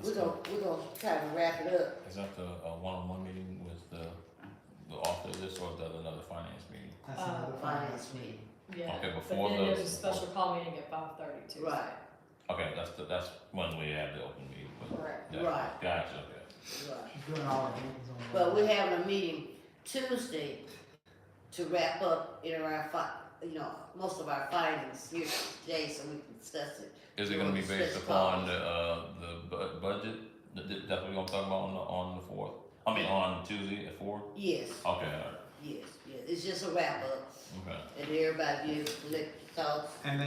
we're gonna try to wrap it up. Is that the one-on-one meeting with the author of this, or is that another finance meeting? That's another Finance finance meeting. Yeah. Okay, But before then the- there's a special call meeting at 5:30 too. Right, Okay, that's when we have the open meeting. But Correct. yeah, Right. Gotcha, okay. right. She's doing all our meetings on. But we're having a meeting Tuesday to wrap up in around most of our findings here today, so we can discuss it. Is it gonna be based Special upon calls. the budget? That's what we're gonna talk about on the 4th? I mean, on Tuesday at 4? Yes, Okay, alright, yes, it's just a wrap up, okay. and everybody be able to collect your thoughts. And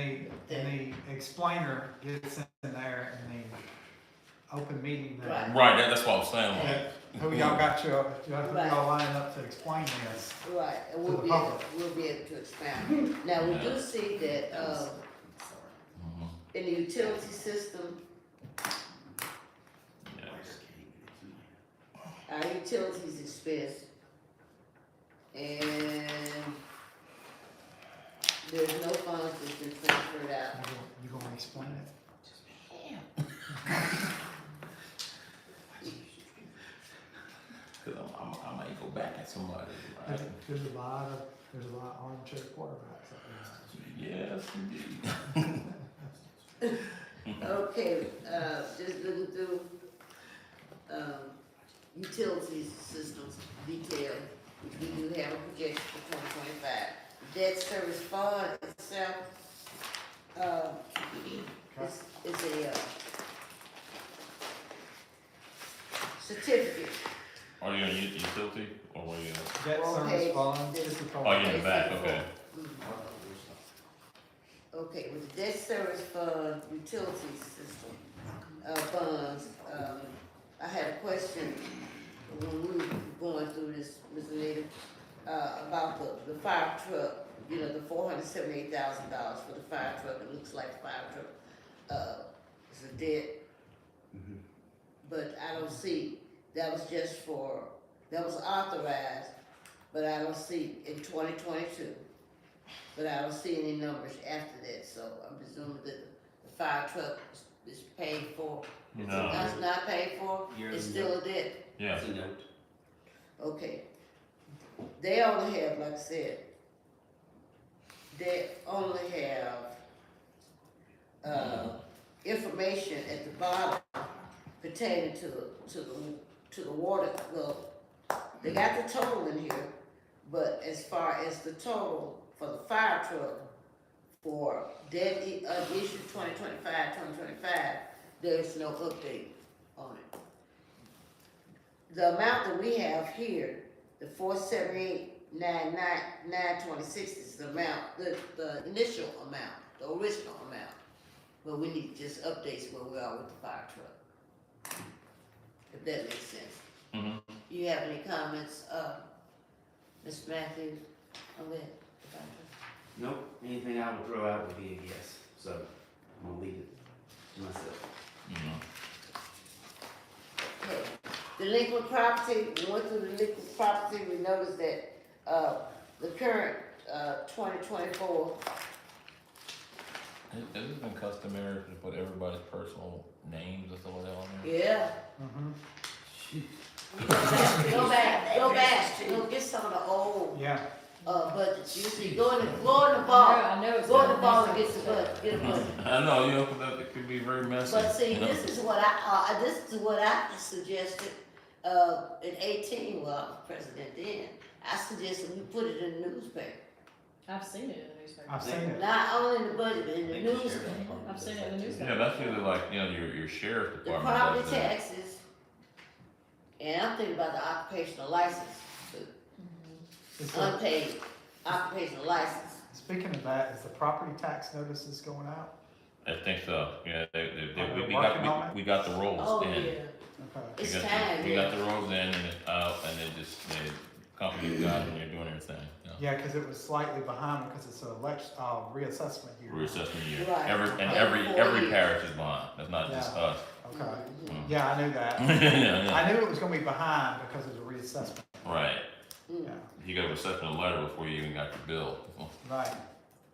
the explainer gets in there in the open meeting there. Right. Right, that's what I was saying. Who y'all got who y'all lining up to explain this? Right, and To the public. we'll be able to expound. Now, we do see that, Mhm. in the utility system, Yes. our utilities expense, and There's no funds that's been transferred out. You gonna explain it? Cause I might go back at somebody, right? There's a lot of armchair quarterbacks up Yes, indeed. Okay, just looking through, utilities systems detail, which we do have a projection for 2025. Debt service fund itself, it's a certificate. Are you on utility, or what are you on? Debt Wrong service page. funds, This- this is Oh, you're in the back, Page okay. Okay, with the debt service fund, utility system, funds, I had a question when we were going through this, Ms. Anita, about the fire truck, you know, the $478,000 for the fire truck. It looks like the fire truck, is a debt. But I don't see, that was just for, that was authorized, but I don't see in 2022. But I don't see any numbers after that, so I'm presuming that the fire truck is paid for. If No. it's not paid for, it's still a debt. Yeah, It's a note. Okay. They only have, like I said, they only have, information at the bottom pertaining to the water, well, they got the total in here, but as far as the total for the fire truck for debt issue 2025, there's no update on it. The amount that we have here, the 478,999,26 is the amount, the initial amount, the original amount. But we need just updates where we are with the fire truck. If that makes sense. mhm. You have any comments, Ms. Matthews, on that? Nope, anything I would throw out would be a guess, so I'm gonna leave it to myself. Mhm. Okay, delinquent property, we went through delinquent property, we noticed that, the current, 2024, Has it been customary to put everybody's personal names or something on there? yeah. Go back, get some of the old, Yeah, budgets, you see, go in the ball, I know it's. go in the been ball and messy. get the budget, get a budget. I know, you know, 'cause that it could be very messy. But see, you know? this is what I suggested, in 18, well, I was president then. I suggested we put it in the newspaper. I've seen it in the newspaper. I've seen it. Not only in the budget, but in the Thank you, Sheriff. newspaper. I've seen it in the newspaper. Yeah, that's usually like, you know, your sheriff The department property does that. taxes, and I'm thinking about the occupational license, too. Is Unpaid occupational license. Speaking of that, is the property tax notices going out? I think so, yeah, Are they we working on it? we got the rolls Oh, in. yeah, Okay. We it's got the- time, We got yeah. the rolls in and it's out, and they company got it and they're doing everything, you know. Yeah, cause it was slightly behind because it's a reassessment year. Reassessment year, Right. every 4 years. parish is behind, that's not just Yeah. us. Okay, Mhm. yeah, I knew that. Yeah, I knew it was gonna be behind because it was a reassessment, right, Mm. yeah, you got a reception letter before you even got your bill. right.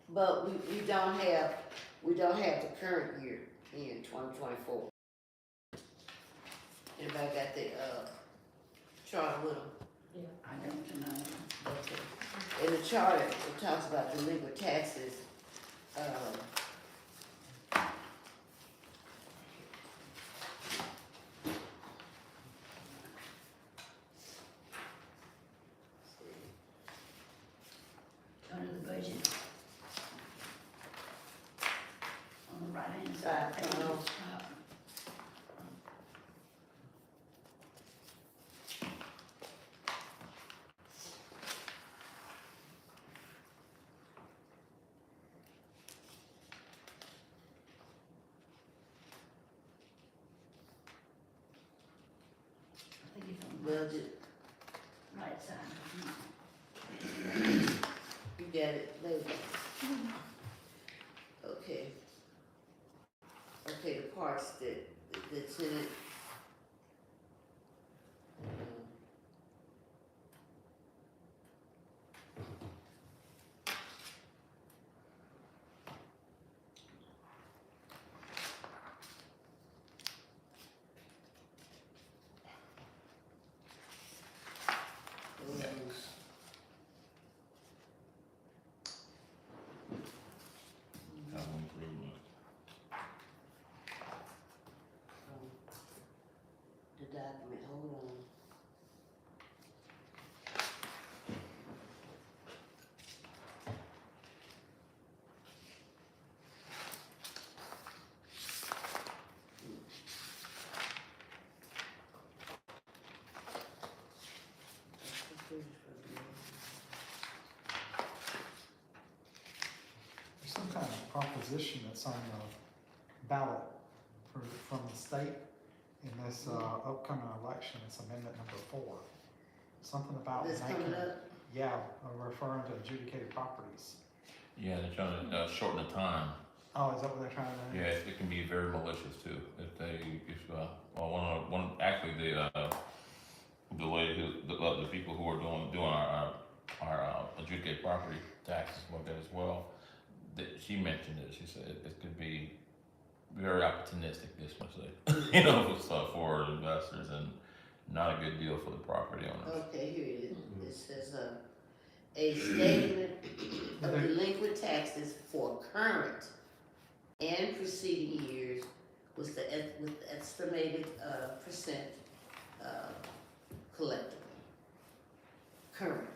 But we don't have the current year in 2024. Anybody got the, chart with them? I don't know. Okay. In the chart, it talks about delinquent taxes, Under the budget. On the right hand side. Right, page, uh-huh. I think it's on the budget, right side. you got it, later. Okay. Okay, the parts that's in it. position that's on the ballot from the state in this, upcoming election. It's amendment number 4. Something about This making, coming up, yeah, referring to adjudicated properties. Yeah, they're trying to shorten the time. Oh, is that what they're trying to do? Yeah, it can be very malicious too. Actually, the lady the people who are doing our adjudicated property taxes like that as well, that she mentioned it. She said it could be very opportunistic, this much say, for investors, and not a good deal for the property owners. okay, here it is, it says, a statement of delinquent taxes for current and preceding years with estimated, percent, collectible. Current.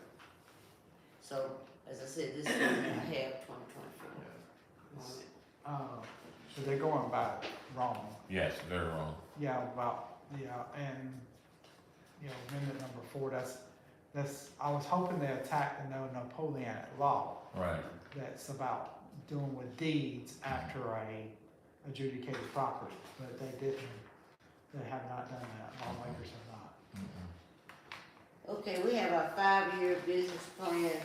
So, as I said, this is what I have 2024. So they're going about it wrong. Yes, very wrong. Yeah, and, amendment number 4, that's, I was hoping they attacked the Napoleonic law Right. that's about doing with deeds after a adjudicated property, but they have not done that, lawmakers have not. Mm-mm. Okay, we have our 5-year business plan,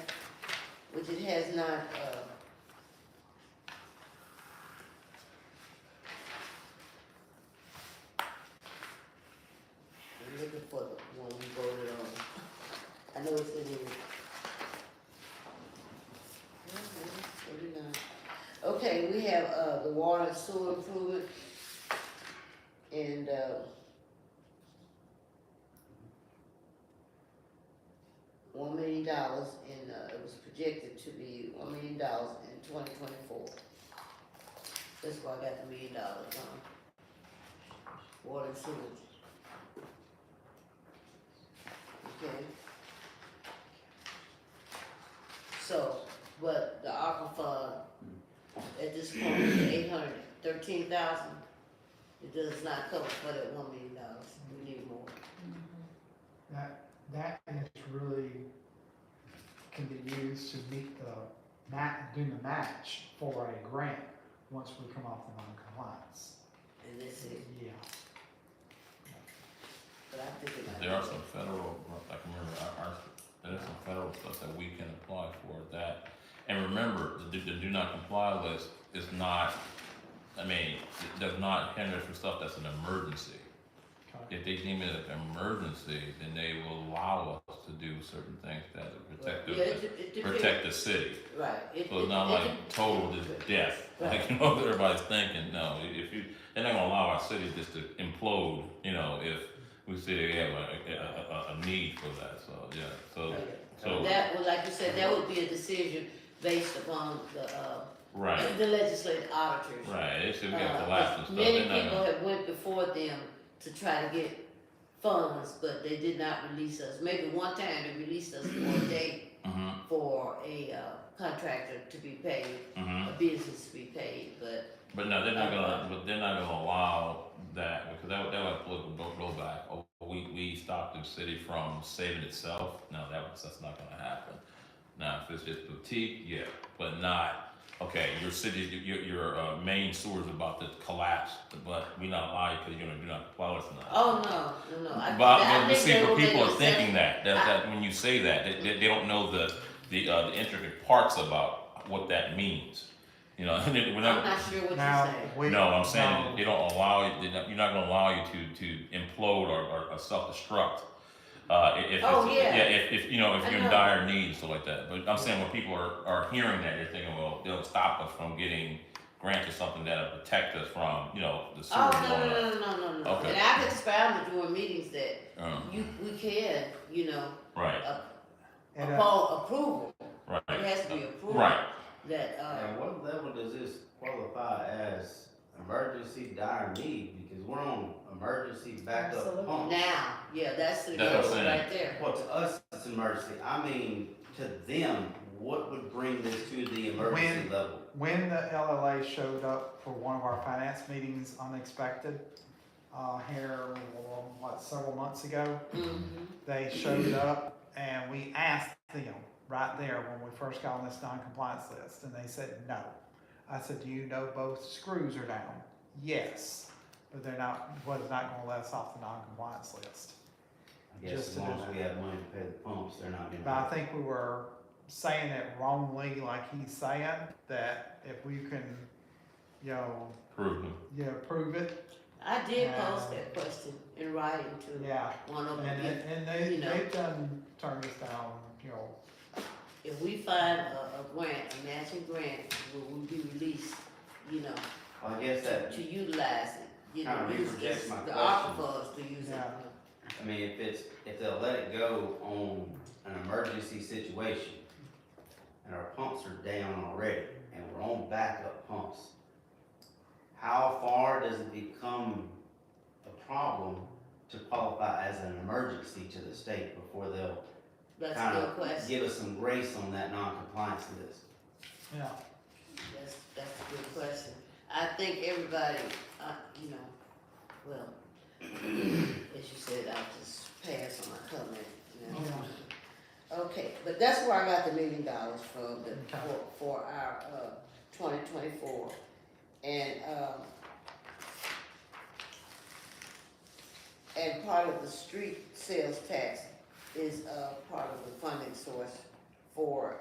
which it has not, I'm looking for the one we voted on. I know it's in here. 39. Okay, we have, the water and sewer improvement, and, $1 million, and, it was projected to be $1 million in 2024. That's why I got the $1 million, water and sewer. Okay. So, but the ARPA fund, at this point, is 813,000. It does not cover for that $1 million. We need more. That is really, can be used to meet do the match for a grant once we come off the non-compliance. And that's it. Yeah. But I think it might There are be- some federal, I can remember, there's some federal stuff that we can apply for that. And remember, the do not comply list is not, it does not hinder for stuff that's an emergency. Okay. If they deem it an emergency, then they will allow us to do certain things that protect Yeah, it depends. protect the city. Right. So it's not like total death, like, everybody's thinking, no, they're not gonna allow our city just to implode, if we see they have a need for that, so, yeah, so, That would, like you said, that would be a decision based upon right, the legislative auditors. right, they should get the last and stuff, Many they're not people gonna, have went before them to try to get funds, but they did not release us. Maybe one time they released us for a date for a contractor to be paid, a business to be paid, but no, they're not gonna allow that, because that would political blowback. Oh, we stopped the city from saving itself, no, that's not gonna happen. Now, if it's just boutique, yeah, but not, okay, your city, your main sewer's about to collapse, but we not allow you because you're gonna do not comply with it. oh, no. But see, they for will make people are an thinking exception. that when you say that, they don't know the intricate parts about what that means. We're I'm not, not sure what Now, you're saying. we. no, I'm saying no, they don't allow you, you're not gonna allow you to implode or self-destruct. If Oh, yeah. if you're in dire need and stuff like that. But I'm saying when people are hearing that, they're thinking, well, they'll stop us from getting grants or something that'll protect us from, the sewer Oh, blowing up. no. Okay. And I've expounded during meetings that Uh, we can, Right, And, upon approval, right, it has to be approved. right. That, And what level does this qualify as emergency dire need? Because we're on emergency backup Absolutely. pump. now, yeah, that's the That's what I'm goal saying. right there. Well, to us, it's emergency. I mean, to them, what would bring this to the emergency level? When the LLA showed up for one of our finance meetings unexpected, here, several months ago, they showed up and we asked them right there when we first got on this non-compliance list, and they said no. I said, do you know both screws are down? Yes, but they're not, was not gonna let us off the non-compliance list. I guess Just as to long do as that. we have money to pay the pumps, they're not But I gonna. think we were saying it wrongly, like he's saying, that if we can, you know, Prove them. prove it, I did pose that question in writing to yeah. one of them. And they, You know. they've done turned us down, you know, If we find a grant, a matching grant, will we be released, you know, Well, I guess that, to utilize it? You know, Kinda use rejects it's my the question. ARPA funds to use it. Yeah. I mean, if they'll let it go on an emergency situation, and our pumps are down already, and we're on backup pumps, how far does it become a problem to qualify as an emergency to the state before they'll That's a kind good of question. give us some grace on that non-compliance list? yeah. That's a good question. I think everybody, you know, well, as you said, I'll just pass on my comment, you know. Okay, but that's where I got the $1 million from, for our, 2024. And part of the street sales tax is, part of the funding source for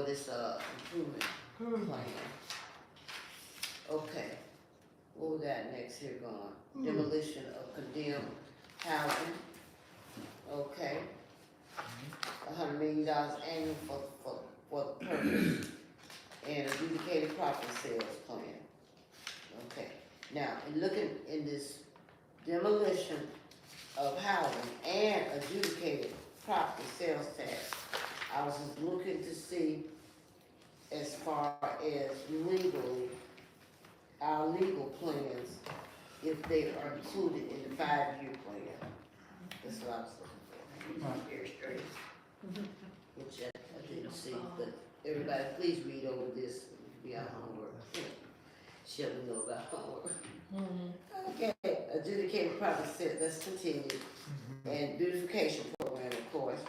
this, improvement plan. Okay, what we got next here going? Demolition of condemned housing, okay. $100 million annual for the purpose, and adjudicated property sales plan. Okay, now, in looking in this demolition of housing and adjudicated property sales tax, I was just looking to see as far as legally, our legal plans, if they are included in the 5-year plan. That's what I was looking for. Very straight. Which I didn't see, but everybody, please read over this, be our homework. She'll know about homework. Okay, adjudicated property sales, let's continue. And beautification program, of course.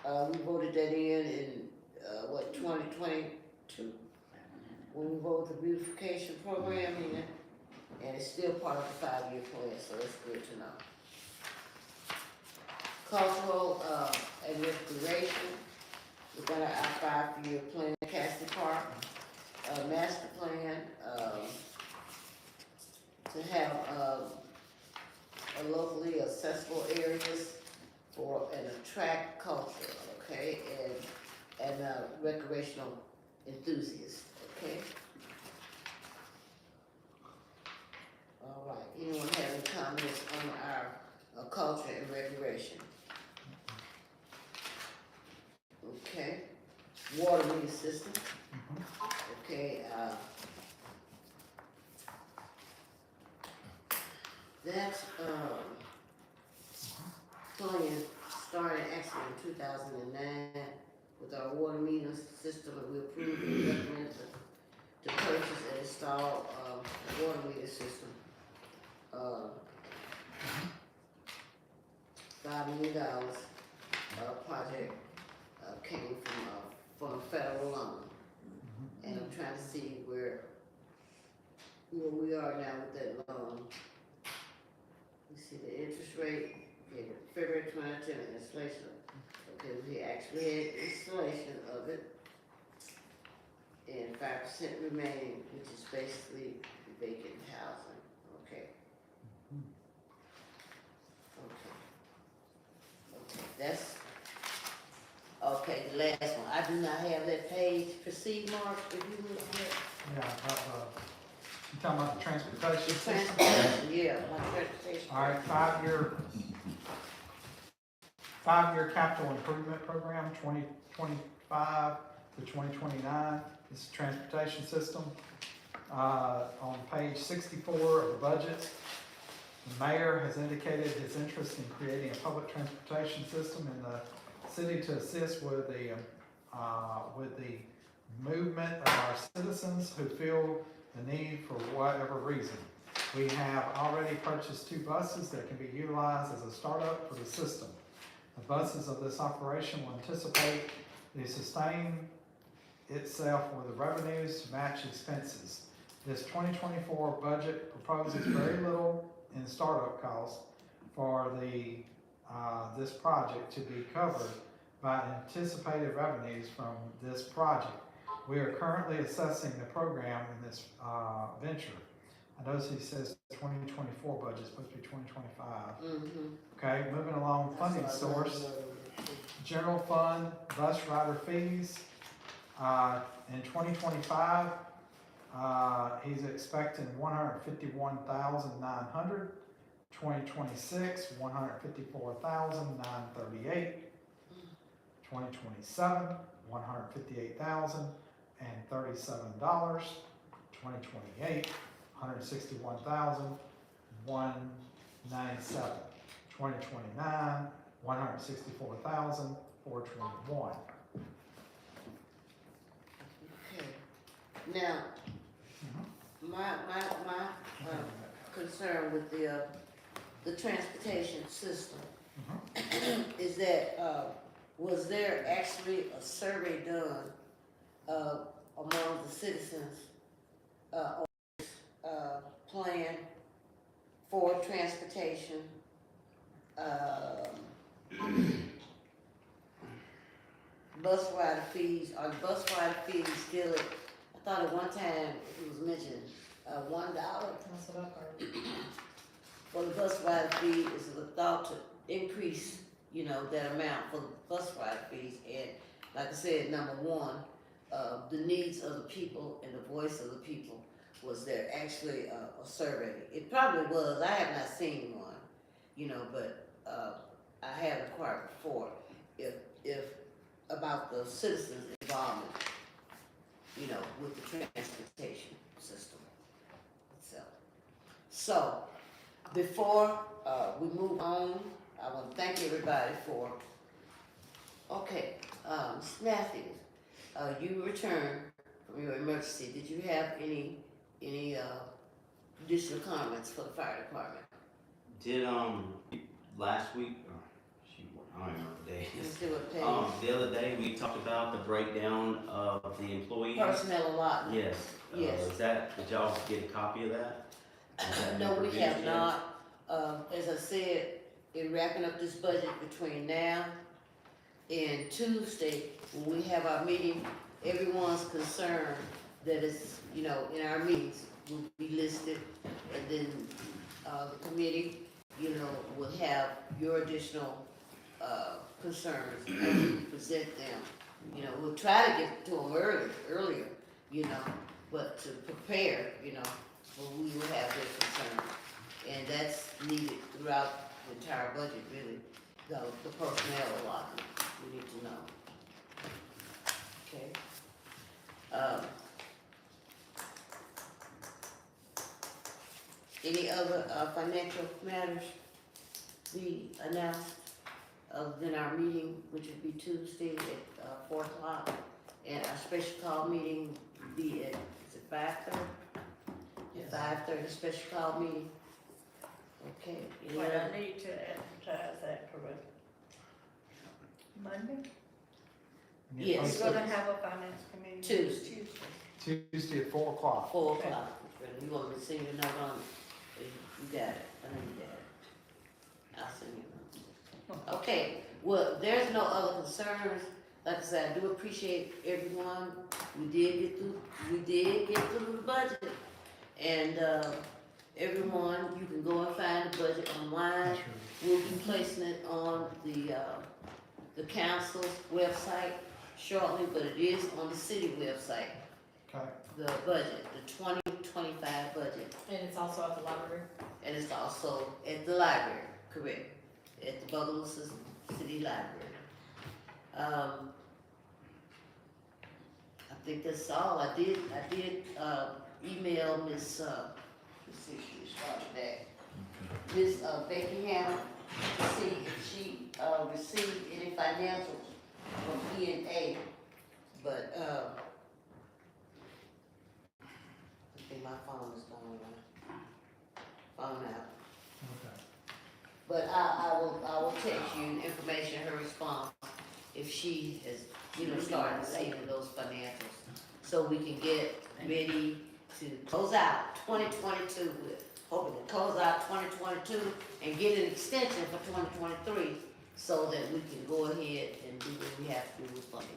We voted that in, 2022? When we voted the beautification program in, and it's still part of the 5-year plan, so that's good to know. Cultural, and recreation, we got our 5-year plan, Cassidy Park, master plan, to have, a locally accessible areas for, and attract culture, okay, and recreational enthusiasts, okay? All right, anyone have any comments on our culture and recreation? Okay, water meter system, okay, that, plan started actually in 2009 with our water meter system, and we approved and recommended to purchase and install, a water meter system. $5 million, project, came from federal loan. And I'm trying to see where we are now with that loan. We see the interest rate, okay, February 22, installation. Okay, we actually had installation of it. And 5% remaining, which is basically vacant housing, okay. Okay, that's, okay, the last one, I do not have that page, proceed, Mark, if you look at it. Yeah, you talking about the transportation system? Transportation, yeah, my transportation. All right, five-year capital improvement program, 2025 to 2029. This is transportation system. On page 64 of the budget, the mayor has indicated his interest in creating a public transportation system in the city to assist with the movement of our citizens who feel the need for whatever reason. We have already purchased 2 buses that can be utilized as a startup for the system. The buses of this operation will anticipate the sustained itself with the revenues to match expenses. This 2024 budget proposes very little in startup costs for this project to be covered by anticipated revenues from this project. We are currently assessing the program in this venture. I notice he says 2024 budget, it's supposed to be 2025. Okay, moving along, funding source, general fund, bus rider fees. In 2025, he's expecting 151,900. 2026, 154,938. 2027, $158,037. 2028, 161,197. 2029, 164,421. Okay. Now, my concern with the transportation system is that, was there actually a survey done, among the citizens, on this, plan for transportation? Bus rider fees, are bus rider fees still at, I thought at one time it was mentioned, $1 That's what I've heard. for the bus rider fee is thought to increase, that amount for the bus rider fees. And like I said, number one, the needs of the people and the voice of the people, was there actually a survey? It probably was, I have not seen one, but I have inquired before if about the citizens' involvement, with the transportation system itself. So, before we move on, I want to thank everybody for, Ms. Matthews, you returned from your emergency. Did you have any additional comments for the fire department? Did, last week, I don't remember the day. Let's do it, Peggy. The other day, we talked about the breakdown of the employees. Personnel allotment. Yes. Yes. Did y'all get a copy of that? Has that No, been we produced have yet? not. As I said, in wrapping up this budget between now and Tuesday, when we have our meeting, everyone's concerned that it's, in our meetings, will be listed, and then, the committee, will have your additional, concerns, and we present them. We'll try to get to them earlier, but to prepare, well, we will have their concerns. And that's needed throughout the entire budget, really, the personnel allotment, we need to know. Okay? Any other, financial matters be announced, other than our meeting, which would be Tuesday at, 4:00, and our special call meeting would be at, is it 5:30? Yes. 5:30 special call meeting. Okay. Any But other- I need to advertise that for Monday. Yes. We're gonna have a finance committee. Tuesday. Tuesday at 4 o'clock. 4:00. You want me to send you a note on it? You got it, I know you got it. I'll send you a note. Okay, well, there's no other concerns. Like I said, I do appreciate everyone. We did get through the budget. And, everyone, you can go and find the budget online. We'll be placing it on the council's website shortly, but it is on the city website, Okay. the budget, the 2025 budget. And it's also at the library. And it's also at the library, correct, at the Bogalusa City Library. I think that's all. I did, email Miss, let's see if she responded back. Miss Beckingham, to see if she, received any financials from E&A, but, I think my phone is going phone out. Okay. But I will text you information, her response, if she has start saving those financials, so we can get ready to close out 2022 with, hoping to close out 2022 and get an extension for 2023, so that we can go ahead and do what we have to do with funding.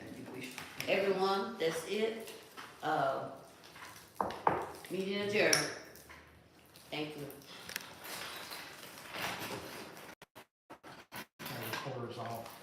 Everyone, that's it. Meeting adjourned. Thank you. Recorder's off.